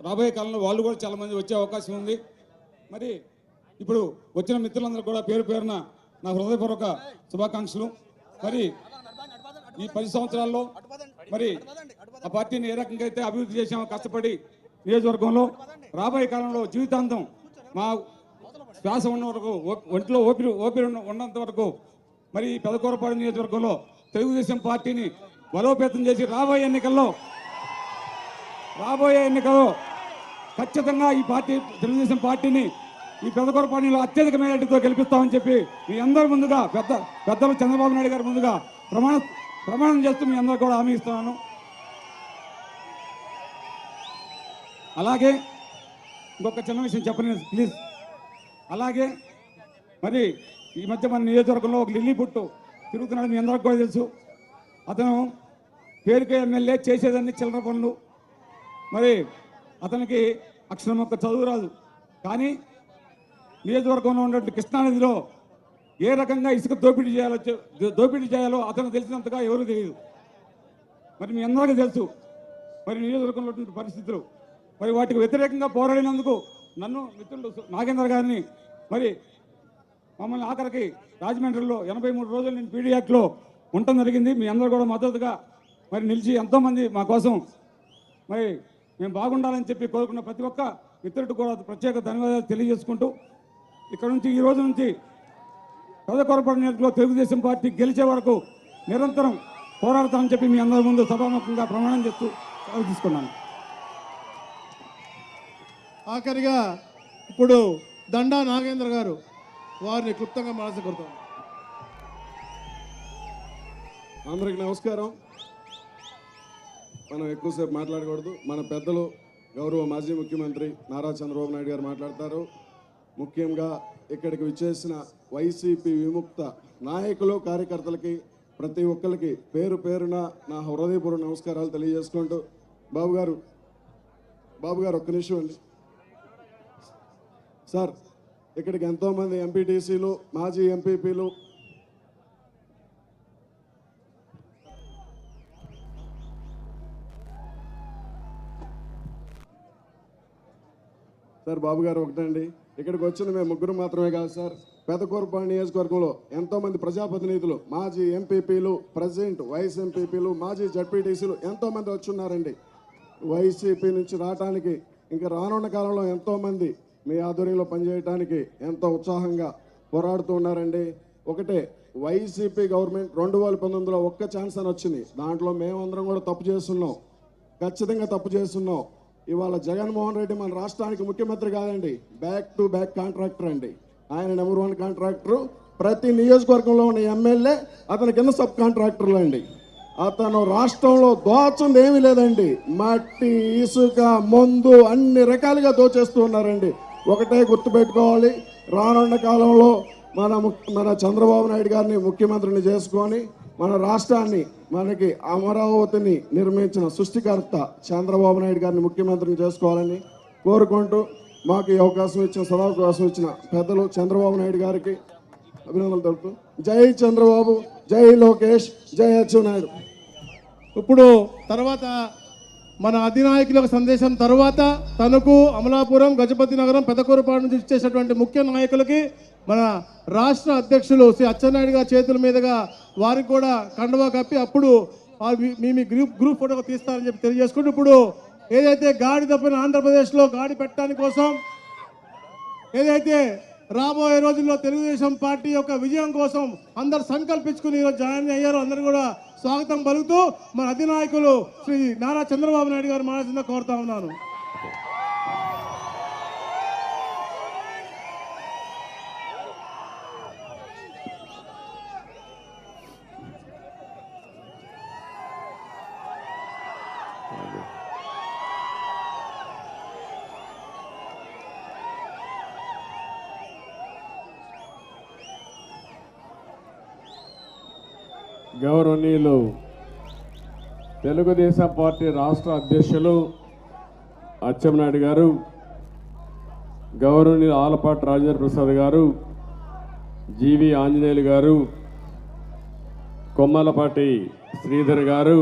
రాబోయే కాలంలో వాళ్ళు కూడా చాలామంది వచ్చే అవకాశం ఉంది. మరి ఇప్పుడు వచ్చిన మిత్రులందరూ కూడా పేరు పేరున నా హృదయపూర్వక శుభాకాంక్షలు. మరి ఈ 10 సంవత్సరాల్లో మరి ఆ పార్టీని ఏ రకంగా అయితే అభివృద్ధి చేసామో కష్టపడి నియోజకవర్గంలో రాబోయే కాలంలో జీవితాంతం మా శ్వాస ఉన్న వరకు ఒంట్లో ఓపిరి ఉన్నంత వరకు మరి ఈ పెదకూరపాడు నియోజకవర్గంలో తెలుగుదేశం పార్టీని బలోపేతం చేసి రాబోయే ఎన్నికల్లో ఖచ్చితంగా ఈ తెలుగుదేశం పార్టీని ఈ పెదకూరపాడులో అత్యధిక మేరటితో గెలిపిస్తామని చెప్పి మీ అందరి ముందుగా పెద్దలు చంద్రబాబు నాయుడు గారి ముందుగా ప్రమాణం చేస్తూ మీ అందరూ కూడా హామీ ఇస్తున్నాను. అలాగే ఇంకొక చిన్న విషయం చెప్పండి ప్లీజ్. అలాగే మరి ఈ మధ్య మన నియోజకవర్గంలో ఒక లిల్లీ పుట్టు తిరుగుతున్నాడు, మీ అందరికి కూడా తెలుసు. అతను పేరుకే ఎమ్మెల్యే, చేసేదాన్ని చిల్లర పనులు. మరి అతనికి అక్షరం ఒక్క చదువు రాదు. కానీ నియోజకవర్గంలో ఉన్నటువంటి కృష్ణానదిలో ఏ రకంగా ఇసుక దోపిడీ చేయాలో అతను తెలిసినంతగా ఎవరు తెలియదు. మరి మీ అందరికీ తెలుసు మరి నియోజకవర్గంలో ఉన్నటువంటి పరిస్థితులు. మరి వాటికి వ్యతిరేకంగా పోరాడినందుకు నన్ను మిత్రులు నాగేంద్ర గారిని మరి మమ్మల్ని ఆఖరికి రాజమండ్రిలో 83 రోజులు నేను పీడీ యాక్ట్లో ఉండటం జరిగింది. మీ అందరూ కూడా మద్దతుగా మరి నిలిచి ఎంతోమంది మా కోసం మరి మేము బాగుండాలని చెప్పి కోరుకున్న ప్రతి ఒక్క మిత్రుడికి కూడా ప్రత్యేక ధన్యవాదాలు తెలియజేసుకుంటూ ఇక్కడ నుంచి ఈ రోజు నుంచి పెదకూరపాడు నియోజకవర్గంలో తెలుగుదేశం పార్టీ గెలిచే వరకు నిరంతరం పోరాడతామని చెప్పి మీ అందరి ముందు సభాముఖంగా ప్రమాణం చేస్తూ సెలవు తీసుకున్నాను. ఆఖరిగా ఇప్పుడు దండా నాగేంద్ర గారు వారిని క్లుప్తంగా మనసు కొడతాం. అందరికి నమస్కారం. మనం ఎక్కువసేపు మాట్లాడకూడదు. మన పెద్దలు గౌరవ మాజీ ముఖ్యమంత్రి నారా చంద్రబాబు నాయుడు గారు మాట్లాడతారు. ముఖ్యంగా ఇక్కడికి విచ్చేసిన వైసీపీ విముక్త నాయకులు కార్యకర్తలకి ప్రతి ఒక్కరికి పేరు పేరున నా హృదయపూర్వక నమస్కారాలు తెలియజేసుకుంటూ బాబు గారు ఒక్క నిమిషం అండి సార్. ఇక్కడికి ఎంతోమంది ఎంపీటీసీలు మాజీ ఎంపీపీలు సార్ బాబు గారు ఒకటండి, ఇక్కడికి వచ్చిన మేము ముగ్గురు మాత్రమే కాదు సార్. పెదకూరపాడు నియోజకవర్గంలో ఎంతోమంది ప్రజాప్రతినిధులు, మాజీ ఎంపీపీలు, ప్రెసిడెంట్, వైస్ ఎంపీపీలు, మాజీ జడ్పీటీసీలు ఎంతోమంది వచ్చున్నారండి. వైసీపీ నుంచి రావడానికి ఇంకా రానున్న కాలంలో ఎంతోమంది మీ ఆధ్వర్యంలో పనిచేయడానికి ఎంతో ఉత్సాహంగా పోరాడుతూ ఉన్నారండి. ఒకటే వైసీపీ గవర్నమెంట్ 2019లో ఒక్క ఛాన్స్ అని వచ్చింది. దాంట్లో మేమందరం కూడా తప్పు చేస్తున్నాం, ఖచ్చితంగా తప్పు చేస్తున్నాం. ఇవాళ జగన్మోహన్ రెడ్డి మన రాష్ట్రానికి ముఖ్యమంత్రి కాదండి, బ్యాక్ టు బ్యాక్ కాంట్రాక్టర్ అండి. ఆయన నెంబర్ 1 కాంట్రాక్టరు. ప్రతి నియోజకవర్గంలో ఉన్న ఎమ్మెల్యే అతని కింద సబ్ కాంట్రాక్టర్లు అండి. అతను రాష్ట్రంలో దోచంది ఏమీ లేదండి. మట్టి, ఇసుక, మందు అన్ని రకాలుగా దోచేస్తూ ఉన్నారండి. ఒకటే గుర్తుపెట్టుకోవాలి, రానున్న కాలంలో మన చంద్రబాబు నాయుడు గారిని ముఖ్యమంత్రిని చేసుకొని మన రాష్ట్రాన్ని, మనకి అమరావతిని నిర్మించిన సృష్టికర్త చంద్రబాబు నాయుడు గారిని ముఖ్యమంత్రిని చేసుకోవాలని కోరుకుంటూ మాకు ఈ అవకాశం ఇచ్చిన సదావకాశం ఇచ్చిన పెద్దలు చంద్రబాబు నాయుడు గారికి అభినందనలు తెలుపుతూ జై చంద్రబాబు, జై లోకేష్, జై అచ్చెన్నాయుడు. ఇప్పుడు తర్వాత మన అధినాయకులకు సందేశం తర్వాత తణుకు, అమలాపురం, గజపతి నగరం, పెదకూరపాడు నుంచి ఇచ్చేసినటువంటి ముఖ్య నాయకులకి మన రాష్ట్ర అధ్యక్షులు శ్రీ అచ్చెన్నాయుడు గారి చేతుల మీదుగా వారికి కూడా కండువా కప్పి అప్పుడు మీ గ్రూప్ ఫోటో తీస్తారని చెప్పి తెలియజేసుకుంటూ ఇప్పుడు ఏదైతే గాడి తప్పిన ఆంధ్రప్రదేశ్లో గాడి పెట్టడానికి కోసం ఏదైతే రాబోయే రోజుల్లో తెలుగుదేశం పార్టీ యొక్క విజయం కోసం అందరు సంకల్పించుకుని ఈరోజు జాయిన్ అయ్యారు. అందరూ కూడా స్వాగతం పలుకుతూ మన అధినాయకులు శ్రీ నారా చంద్రబాబు నాయుడు గారు మాట్లాడుతుందో కోరుతా ఉన్నాను. గౌరవనీయులు తెలుగుదేశం పార్టీ రాష్ట్ర అధ్యక్షులు అచ్చెన్నాయుడు గారు, గౌరవనీయులు ఆలపాటి రాజేంద్ర ప్రసాద్ గారు, జీవి ఆంజనేయులు గారు, కొమ్మలపాటి శ్రీధర్ గారు,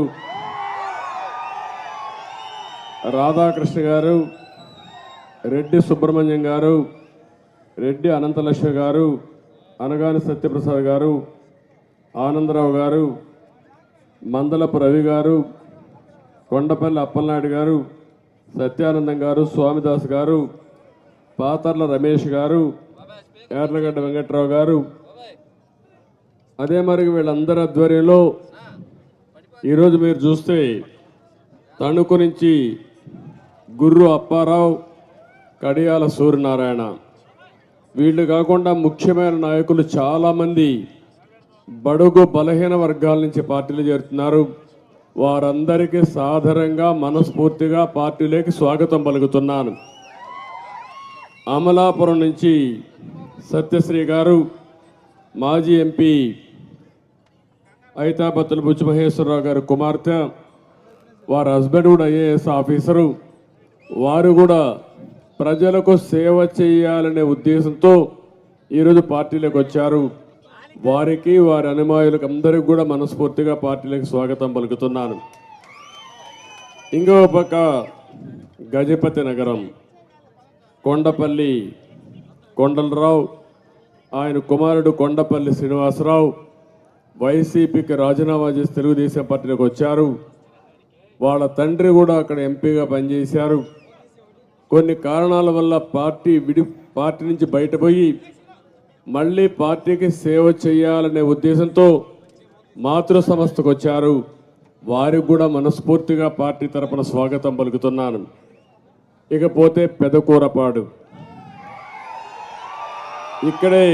రాధాకృష్ణ గారు, రెడ్డి సుబ్రహ్మణ్యం గారు, రెడ్డి అనంతలక్ష్మి గారు, అనగాని సత్యప్రసాద్ గారు, ఆనందరావు గారు, మందలపు రవి గారు, కొండపల్లి అప్పలనాయుడు గారు, సత్యానందం గారు, స్వామిదాస్ గారు, పాతర్ల రమేష్ గారు, యార్లగడ్డ వెంకట్రావు గారు, అదే మరి వీళ్ళందరి ఆధ్వర్యంలో ఈరోజు మీరు చూస్తే తణుకు నుంచి గుర్రు అప్పారావు, కడియాల సూర్యనారాయణ, వీళ్ళు కాకుండా ముఖ్యమైన నాయకులు చాలామంది బడుగు బలహీన వర్గాల నుంచి పార్టీలు చేరుతున్నారు. వారందరికీ సాదరంగా మనస్ఫూర్తిగా పార్టీలోకి స్వాగతం పలుకుతున్నాను. అమలాపురం నుంచి సత్యశ్రీ గారు, మాజీ ఎంపీ ఐతాపత్తుల బుచ్చి మహేశ్వరరావు గారు కుమార్తె, వారి హస్బెండ్ కూడా ఐఏఎస్ ఆఫీసరు, వారు కూడా ప్రజలకు సేవ చేయాలనే ఉద్దేశంతో ఈరోజు పార్టీలోకి వచ్చారు. వారికి వారి అనుమాయులకు అందరికీ కూడా మనస్ఫూర్తిగా పార్టీలకు స్వాగతం పలుకుతున్నాను. ఇంకో పక్క గజపతి నగరం కొండపల్లి కొండలరావు, ఆయన కుమారుడు కొండపల్లి శ్రీనివాసరావు వైసీపీకి రాజీనామా చేసి తెలుగుదేశం పార్టీలోకి వచ్చారు. వాళ్ళ తండ్రి కూడా అక్కడ ఎంపీగా పనిచేశారు. కొన్ని కారణాల వల్ల పార్టీ నుంచి బయటపోయి మళ్ళీ పార్టీకి సేవ చేయాలనే ఉద్దేశంతో మాతృ సంస్థకు వచ్చారు. వారికి కూడా మనస్ఫూర్తిగా పార్టీ తరపున స్వాగతం పలుకుతున్నాను. ఇకపోతే పెదకూరపాడు, ఇక్కడే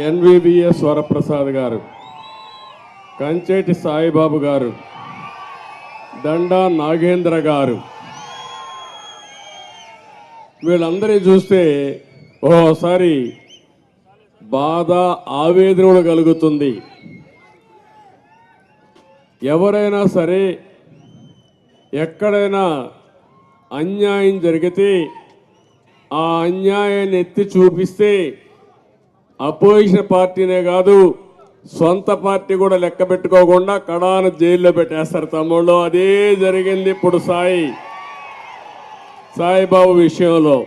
ఎన్విబిఎస్ వరప్రసాద్ గారు, కంచేటి సాయిబాబు గారు, దండా నాగేంద్ర గారు, వీళ్ళందరినీ చూస్తే ఓసారి బాధ ఆవేదన కూడా కలుగుతుంది. ఎవరైనా సరే ఎక్కడైనా అన్యాయం జరిగితే ఆ అన్యాయాన్ని ఎత్తి చూపిస్తే అపోజిషన్ పార్టీనే కాదు సొంత పార్టీ కూడా లెక్క పెట్టుకోకుండా కడాన జైల్లో పెట్టేస్తారు తమ్ముళ్ళు. అదే జరిగింది ఇప్పుడు సాయిబాబు విషయంలో.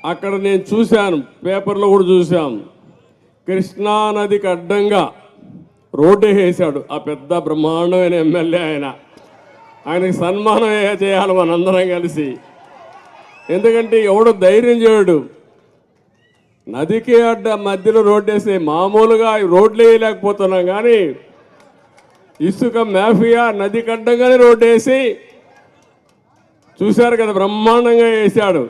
అక్కడ నేను చూశాను, పేపర్లో కూడా చూశాం, కృష్ణా నదికి అడ్డంగా రోడ్డు వేసాడు ఆ పెద్ద బ్రహ్మాండమైన ఎమ్మెల్యే. ఆయనకి సన్మానం చేయాలి మనందరం కలిసి. ఎందుకంటే ఎవడు ధైర్యం చేయడు. నదికి అడ్డ మధ్యలో రోడ్డు వేసి మామూలుగా రోడ్లు వేయలేకపోతున్నాం, కానీ ఇసుక మాఫియా నదికి అడ్డంగానే రోడ్డు వేసి చూశారు కదా, బ్రహ్మాండంగా వేశాడు.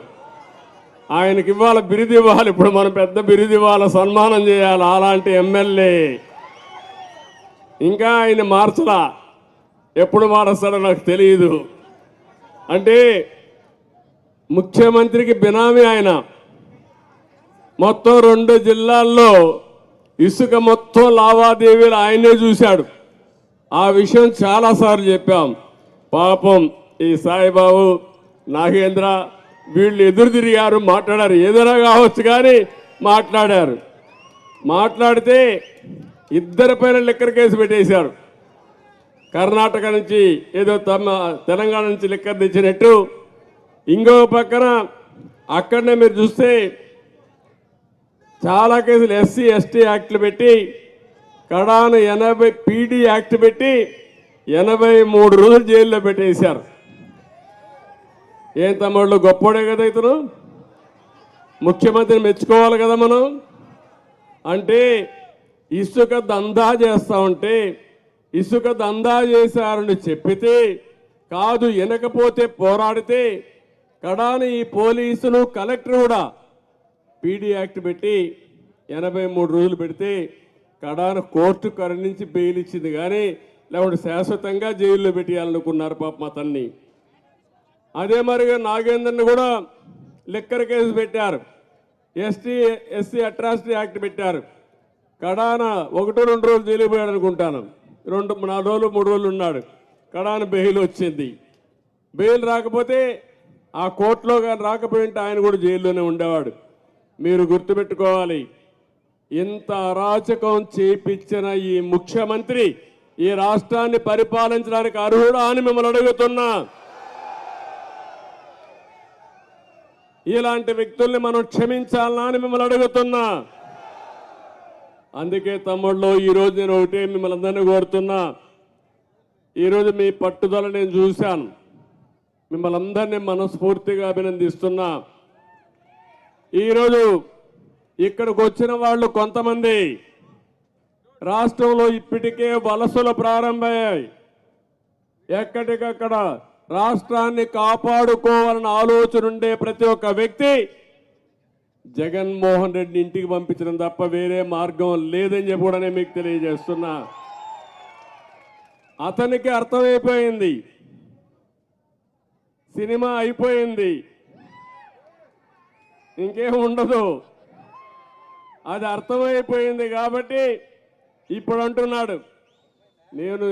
ఆయనకి ఇవ్వాలి, బిరుదు ఇవ్వాలి. ఇప్పుడు మనం పెద్ద బిరుదు ఇవ్వాలి, సన్మానం చేయాలి అలాంటి ఎమ్మెల్యే. ఇంకా ఆయన మార్చలా, ఎప్పుడు మారుస్తాడో నాకు తెలియదు. అంటే ముఖ్యమంత్రికి బినామీ ఆయన. మొత్తం 2 జిల్లాల్లో ఇసుక మొత్తం లావాదేవీలు ఆయనే చూశాడు. ఆ విషయం చాలాసార్లు చెప్పాం. పాపం ఈ సాయిబాబు, నాగేంద్ర వీళ్ళు ఎదురు తిరిగారు, మాట్లాడారు. ఏదైనా కావచ్చు కానీ మాట్లాడారు. మాట్లాడితే ఇద్దరి పైన లిక్కర్ కేసు పెట్టేశారు. కర్ణాటక నుంచి ఏదో తెలంగాణ నుంచి లిక్కర్ తెచ్చినట్టు. ఇంకో పక్కన అక్కడనే మీరు చూస్తే చాలా కేసులు ఎస్సీ ఎస్టీ యాక్ట్లు పెట్టి, కడాన 80 పీడీ యాక్ట్ పెట్టి 83 రోజులు జైల్లో పెట్టేశారు. ఏం తమ్ముళ్ళు, గొప్పోడే కదా ఇతను. ముఖ్యమంత్రిని మెచ్చుకోవాలి కదా మనం. అంటే ఇసుక దందా చేస్తా ఉంటే, ఇసుక దందా చేశారని చెప్పితే కాదు, వినకపోతే పోరాడితే కడాని ఈ పోలీసులు కలెక్టర్ కూడా పీడీ యాక్ట్ పెట్టి 83 రోజులు పెడితే కడాన కోర్టు కరుణించి బెయిల్ ఇచ్చింది. కానీ లేకుంటే శాశ్వతంగా జైల్లో పెట్టేయాలనుకున్నారు పాపం అతన్ని. అదే మరిగా నాగేందర్ని కూడా లిక్కర్ కేసు పెట్టారు, ఎస్సీ అట్రాసిటీ యాక్ట్ పెట్టారు. కడాన 1-2 రోజులు జైలు పోయాడు అనుకుంటాను. 4 రోజులు 3 రోజులు ఉన్నాడు. కడాన బెయిల్ వచ్చింది. బెయిల్ రాకపోతే ఆ కోర్టులో కానీ రాకపోయింటే ఆయన కూడా జైల్లోనే ఉండేవాడు. మీరు గుర్తుపెట్టుకోవాలి, ఇంత అరాచకం చేపించిన ఈ ముఖ్యమంత్రి ఈ రాష్ట్రాన్ని పరిపాలించడానికి అర్హుడా అని మిమ్మల్ని అడుగుతున్నా. ఇలాంటి వ్యక్తుల్ని మనం క్షమించాలా అని మిమ్మల్ని అడుగుతున్నా. అందుకే తమ్ముళ్ళు, ఈరోజు నేను ఒకటే మిమ్మల్ని అందరినీ కోరుతున్నా. ఈరోజు మీ పట్టుదల నేను చూశాను. మిమ్మల్ని అందరినీ మనస్ఫూర్తిగా అభినందిస్తున్నా. ఈరోజు ఇక్కడికి వచ్చిన వాళ్ళు కొంతమంది రాష్ట్రంలో ఇప్పటికే వలసలు ప్రారంభమయ్యాయి. ఎక్కడికక్కడ రాష్ట్రాన్ని కాపాడుకోవాలన్న ఆలోచన ఉండే ప్రతి ఒక్క వ్యక్తి జగన్మోహన్ రెడ్డి ఇంటికి పంపించడం తప్ప వేరే మార్గం లేదని చెప్పి కూడా నేను మీకు తెలియజేస్తున్నా. అతనికి అర్థమైపోయింది, సినిమా అయిపోయింది, ఇంకేం ఉండదు, అది అర్థమైపోయింది. కాబట్టి ఇప్పుడు అంటున్నాడు, నేను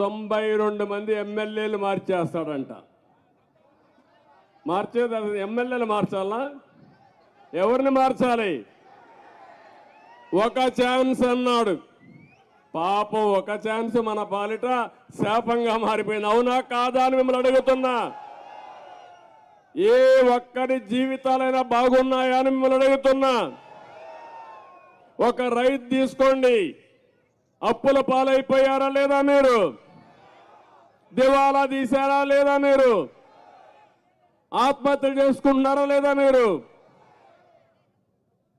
92 మంది ఎమ్మెల్యేలు మార్చేస్తాడంట. మార్చేది అది ఎమ్మెల్యేలు మార్చాలా? ఎవరిని మార్చాలి? ఒక ఛాన్స్ అన్నాడు. పాపం ఒక ఛాన్స్ మన పాలిట శాపంగా మారిపోయింది. అవునా కాదా అని మిమ్మల్ని అడుగుతున్నా. ఏ ఒక్కరి జీవితాలైనా బాగున్నాయా అని మిమ్మల్ని అడుగుతున్నా. ఒక రైతు తీసుకోండి, అప్పుల పాలైపోయారా లేదా మీరు? దివాలా తీశారా లేదా మీరు? ఆత్మహత్యలు చేసుకుంటున్నారా లేదా మీరు?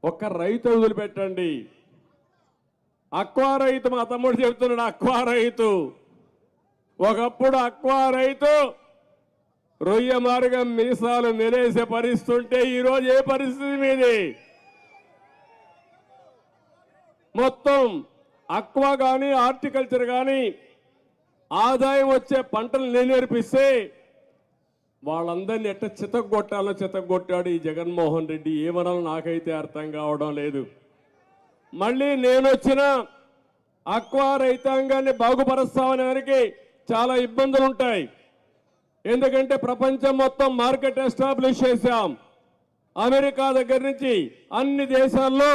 ఒక రైతు వదిలిపెట్టండి. అక్వా రైతు, మా తమ్ముడు చెబుతున్నాడు, అక్వా రైతు. ఒకప్పుడు అక్వా రైతు రొయ్య మార్గం మీసాలు మెలేసే పరిస్థితి ఉంటే ఈరోజు ఏ పరిస్థితి మీది? మొత్తం అక్వా కానీ హార్టికల్చర్ కానీ ఆదాయం వచ్చే పంటలు నేర్పిస్తే వాళ్ళందరినీ ఎట్ట చితగొట్టాలో చితగొట్టాడు ఈ జగన్మోహన్ రెడ్డి. ఏమనాలో నాకైతే అర్థం కావడం లేదు. మళ్ళీ నేను వచ్చిన అక్వా రైతాంగాన్ని బాగుపరుస్తామనే వారికి చాలా ఇబ్బందులు ఉంటాయి. ఎందుకంటే ప్రపంచం మొత్తం మార్కెట్ ఎస్టాబ్లిష్ చేశాం. అమెరికా దగ్గర నుంచి అన్ని దేశాల్లో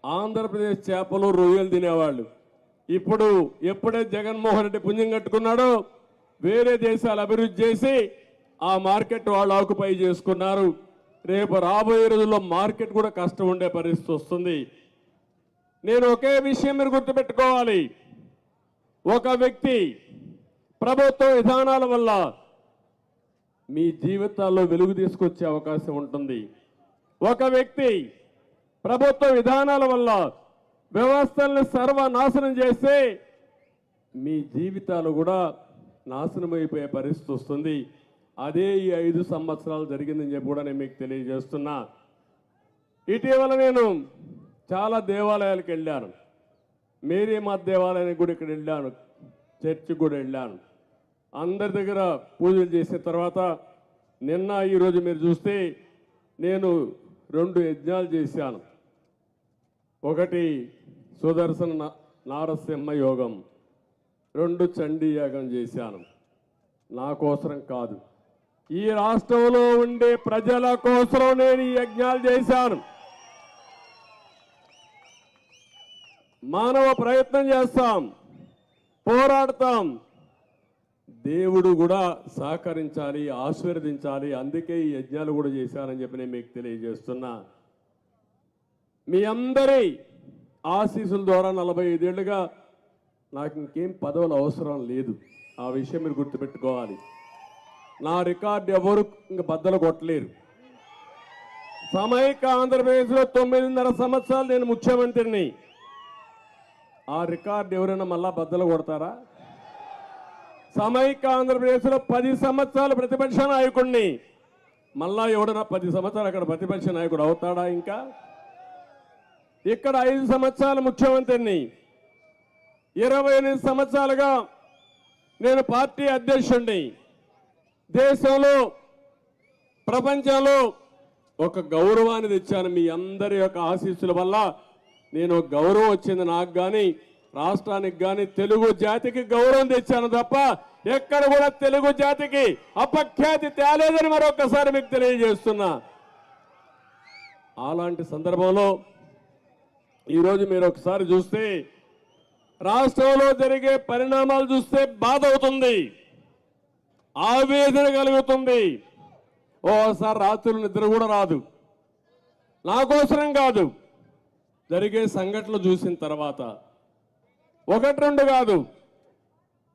ఆంధ్రప్రదేశ్ చేపలు రొయ్యలు తినేవాళ్ళు. ఇప్పుడు ఎప్పుడైతే జగన్మోహన్ రెడ్డి పుణ్యం కట్టుకున్నాడో వేరే దేశాలు అభివృద్ధి చేసి ఆ మార్కెట్ వాళ్ళు ఆక్యుపై చేసుకున్నారు. రేపు రాబోయే రోజుల్లో మార్కెట్ కూడా కష్టం ఉండే పరిస్థితి వస్తుంది. నేను ఒకే విషయం మీరు గుర్తుపెట్టుకోవాలి, ఒక వ్యక్తి ప్రభుత్వ విధానాల వల్ల మీ జీవితాల్లో వెలుగు తీసుకొచ్చే అవకాశం ఉంటుంది. ఒక వ్యక్తి ప్రభుత్వ విధానాల వల్ల వ్యవస్థల్ని సర్వనాశనం చేస్తే మీ జీవితాలు కూడా నాశనం అయిపోయే పరిస్థితి వస్తుంది. అదే ఈ 5 సంవత్సరాలు జరిగిందని చెప్పి కూడా నేను మీకు తెలియజేస్తున్నా. ఇటీవల నేను చాలా దేవాలయాలకు వెళ్ళాను. మేరీమాత దేవాలయానికి కూడా ఇక్కడ వెళ్ళాను, చర్చికి కూడా వెళ్ళాను. అందరి దగ్గర పూజలు చేసిన తర్వాత నిన్న ఈరోజు మీరు చూస్తే నేను 2 యజ్ఞాలు చేశాను. ఒకటి సుదర్శన నారసింహ యోగం, 2 చండీ యాగం చేశాను. నా కోసరం కాదు, ఈ రాష్ట్రంలో ఉండే ప్రజల కోసం నేను ఈ యజ్ఞాలు చేశాను. మానవ ప్రయత్నం చేస్తాం, పోరాడతాం, దేవుడు కూడా సహకరించాలి, ఆశీర్వదించాలి. అందుకే ఈ యజ్ఞాలు కూడా చేశానని చెప్పి నేను మీకు తెలియజేస్తున్నా. మీ అందరి ఆశీస్సుల ద్వారా 45 ఏళ్ళుగా నాకు ఇంకేం పదవులు అవసరం లేదు. ఆ విషయం మీరు గుర్తుపెట్టుకోవాలి. నా రికార్డు ఎవరు ఇంక బద్దలు కొట్టలేరు. సమైక్య ఆంధ్రప్రదేశ్లో 9.5 సంవత్సరాలు నేను ముఖ్యమంత్రిని. ఆ రికార్డు ఎవరైనా మళ్ళా బద్దలు కొడతారా? సమైక్య ఆంధ్రప్రదేశ్లో 10 సంవత్సరాలు ప్రతిపక్ష నాయకుడిని, మళ్ళా ఎవడన్నా 10 సంవత్సరాలు అక్కడ ప్రతిపక్ష నాయకుడు అవుతాడా? ఇంకా ఇక్కడ 5 సంవత్సరాలు ముఖ్యమంత్రిని, 28 సంవత్సరాలుగా నేను పార్టీ అధ్యక్షుడిని. దేశంలో ప్రపంచంలో ఒక గౌరవాన్ని తెచ్చాను. మీ అందరి యొక్క ఆశీస్సుల వల్ల నేను గౌరవం వచ్చింది నాకు కానీ రాష్ట్రానికి కానీ తెలుగు జాతికి గౌరవం తెచ్చాను తప్ప ఎక్కడ కూడా తెలుగు జాతికి అపఖ్యాతి తేలేదని మరొకసారి మీకు తెలియజేస్తున్నా. అలాంటి సందర్భంలో ఈరోజు మీరు ఒకసారి చూస్తే రాష్ట్రంలో జరిగే పరిణామాలు చూస్తే బాధ అవుతుంది, ఆవేదన కలుగుతుంది. ఓసారి రాత్రులు నిద్ర కూడా రాదు. నా కోసరం కాదు, జరిగే సంఘటనలు చూసిన తర్వాత ఒకటి రెండు కాదు,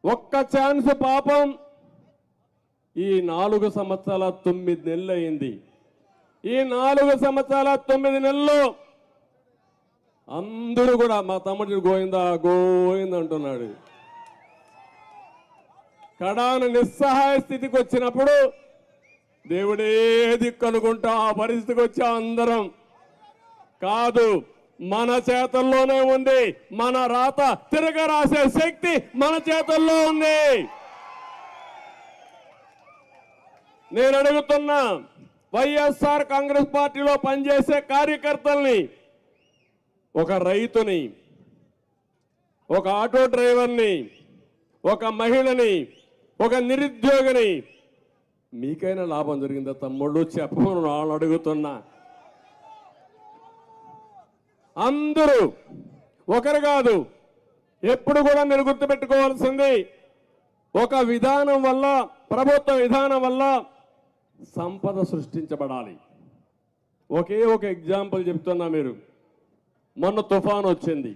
ఒక్క ఛాన్స్ పాపం ఈ 4 సంవత్సరాల 9 నెలలు అయింది. ఈ 4 సంవత్సరాల 9 నెలల్లో అందరూ కూడా మా తమ్ముడు గోయిందా గోయిందా అంటున్నాడు. కడాను నిస్సహాయ స్థితికి వచ్చినప్పుడు దేవుడే దిక్కు అనుకుంటా ఆ పరిస్థితికి వచ్చా అందరం. కాదు, మన చేతుల్లోనే ఉంది. మన రాత తిరగ రాసే శక్తి మన చేతుల్లో ఉంది. నేను అడుగుతున్నా, వైఎస్ఆర్ కాంగ్రెస్ పార్టీలో పనిచేసే కార్యకర్తల్ని, ఒక రైతుని, ఒక ఆటో డ్రైవర్ని, ఒక మహిళని, ఒక నిరుద్యోగిని, మీకైనా లాభం జరిగిందా తమ్ముళ్ళు చెప్పమని వాళ్ళు అడుగుతున్నా. అందరూ ఒకరు కాదు, ఎప్పుడు కూడా మీరు గుర్తుపెట్టుకోవాల్సింది, ఒక విధానం వల్ల, ప్రభుత్వ విధానం వల్ల సంపద సృష్టించబడాలి. ఒకే ఒక ఎగ్జాంపుల్ చెప్తున్నా. మీరు మొన్న తుఫాన్ వచ్చింది,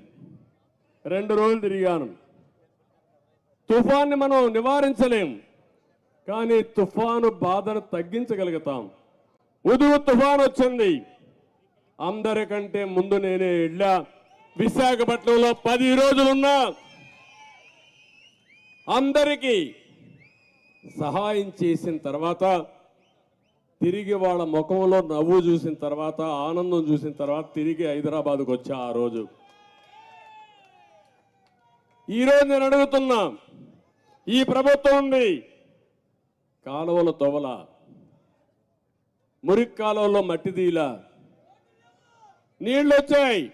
2 రోజులు తిరిగాను. తుఫాన్ని మనం నివారించలేం, కానీ తుఫాను బాధను తగ్గించగలుగుతాం. ఉదుగు తుఫాన్ వచ్చింది, అందరికంటే ముందు నేనే వెళ్ళా. విశాఖపట్నంలో 10 రోజులున్నా అందరికీ సహాయం చేసిన తర్వాత, తిరిగి వాళ్ళ ముఖంలో నవ్వు చూసిన తర్వాత, ఆనందం చూసిన తర్వాత తిరిగి హైదరాబాద్కు వచ్చా. ఆ రోజు ఈరోజు నేను అడుగుతున్నా, ఈ ప్రభుత్వం ఉంది, కాలువల తొవల, మురికి కాలువలో మట్టి తీలా, నీళ్ళు వచ్చాయి,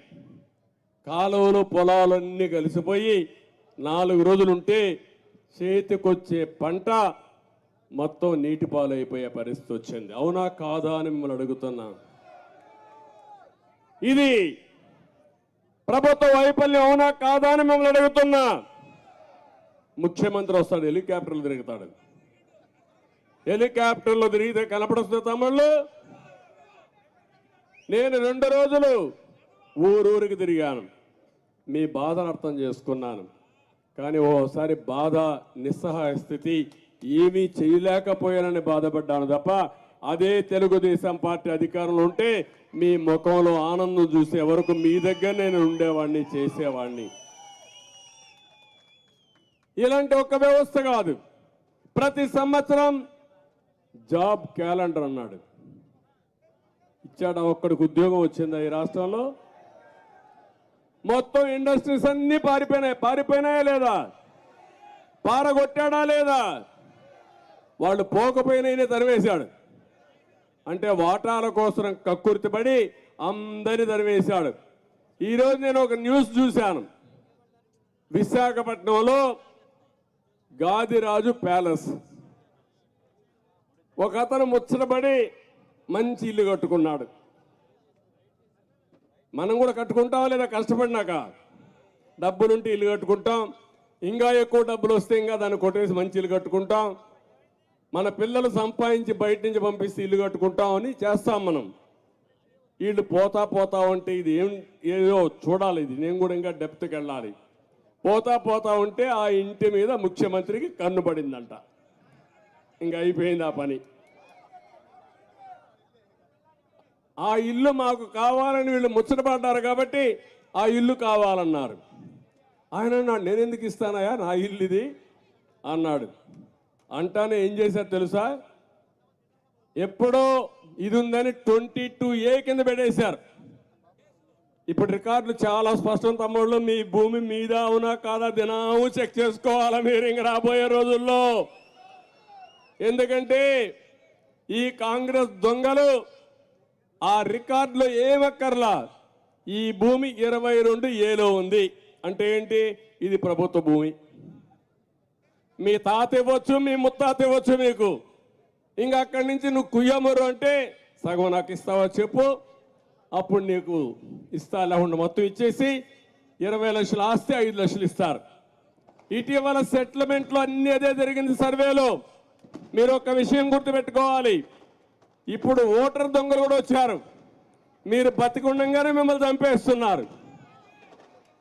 కాలువలు పొలాలన్నీ కలిసిపోయి 4 రోజులుంటే చేతికొచ్చే పంట మొత్తం నీటి పాలైపోయే పరిస్థితి వచ్చింది. అవునా కాదా అని మిమ్మల్ని అడుగుతున్నా. ఇది ప్రభుత్వ వైఫల్యం అవునా కాదా అని మిమ్మల్ని అడుగుతున్నా. ముఖ్యమంత్రి వస్తాడు, హెలికాప్టర్లు తిరుగుతాడు. హెలికాప్టర్లో తిరిగితే కనపడుతుంది తమ్ముళ్ళు. నేను 2 రోజులు ఊరూరికి తిరిగాను, మీ బాధను అర్థం చేసుకున్నాను. కానీ ఓసారి బాధ, నిస్సహాయ స్థితి, ఏమీ చేయలేకపోయానని బాధపడ్డాను తప్ప, అదే తెలుగుదేశం పార్టీ అధికారంలో ఉంటే మీ ముఖంలో ఆనందం చూసే వరకు మీ దగ్గర నేను ఉండేవాడిని, చేసేవాడిని. ఇలాంటి ఒక వ్యవస్థ కాదు. ప్రతి సంవత్సరం జాబ్ క్యాలెండర్ అన్నాడు, ఇచ్చాడా? ఒక్కడికి ఉద్యోగం వచ్చిందా ఈ రాష్ట్రంలో? మొత్తం ఇండస్ట్రీస్ అన్ని పారిపోయినాయా లేదా? పారగొట్టాడా లేదా? వాళ్ళు పోకపోయినా తరివేశాడు. అంటే వాటాల కోసం కక్కుర్తిపడి అందరినీ తరివేశాడు. ఈరోజు నేను ఒక న్యూస్ చూశాను, విశాఖపట్నంలో గాదిరాజు ప్యాలెస్, ఒక అతను ముచ్చటపడి మంచి ఇల్లు కట్టుకున్నాడు. మనం కూడా కట్టుకుంటాం లేదా? కష్టపడినాక డబ్బులుంటే ఇల్లు కట్టుకుంటాం, ఇంకా ఎక్కువ డబ్బులు వస్తే ఇంకా దాన్ని కొట్టేసి మంచి ఇల్లు కట్టుకుంటాం. మన పిల్లలు సంపాదించి బయట నుంచి పంపిస్తే ఇల్లు కట్టుకుంటాం అని చేస్తాం మనం. వీళ్ళు పోతా ఉంటే ఇది ఏదో చూడాలి, ఇది నేను కూడా ఇంకా డెప్త్కి వెళ్ళాలి. పోతా ఉంటే ఆ ఇంటి మీద ముఖ్యమంత్రికి కన్ను పడిందంట. ఇంకా అయిపోయింది ఆ పని. ఆ ఇల్లు మాకు కావాలని వీళ్ళు ముచ్చటపడ్డారు కాబట్టి ఆ ఇల్లు కావాలన్నారు. ఆయన అన్నాడు, నేను ఎందుకు ఇస్తానయా, నా ఇల్లు ఇది అన్నాడు. అంటానే ఏం చేశారు తెలుసా? ఎప్పుడో ఇది ఉందని 22A కింద పెట్టేశారు. ఇప్పుడు రికార్డులు చాలా స్పష్టం తమ్ముళ్ళు. మీ భూమి మీద అవునా కాదా దినము చెక్ చేసుకోవాలా మీరు ఇంక రాబోయే రోజుల్లో. ఎందుకంటే ఈ కాంగ్రెస్ దొంగలు ఆ రికార్డులో ఏమక్కర్లా, ఈ భూమి 22A ఉంది అంటే ఏంటి? ఇది ప్రభుత్వ భూమి. మీ తాత ఇవ్వచ్చు, మీ ముత్తాత ఇవ్వచ్చు మీకు. ఇంకా అక్కడి నుంచి నువ్వు కుయ్యమరు అంటే సగం నాకు ఇస్తావా చెప్పు, అప్పుడు నీకు ఇస్తా. లేకుండా మొత్తం ఇచ్చేసి 20 లక్షల ఆస్తి 5 లక్షలు ఇస్తారు. ఇటీవల సెటిల్మెంట్లో అన్ని అదే జరిగింది సర్వేలో. మీరు ఒక విషయం గుర్తుపెట్టుకోవాలి, ఇప్పుడు ఓటర్ దొంగలు కూడా వచ్చారు. మీరు బతికుండగానే మిమ్మల్ని చంపేస్తున్నారు.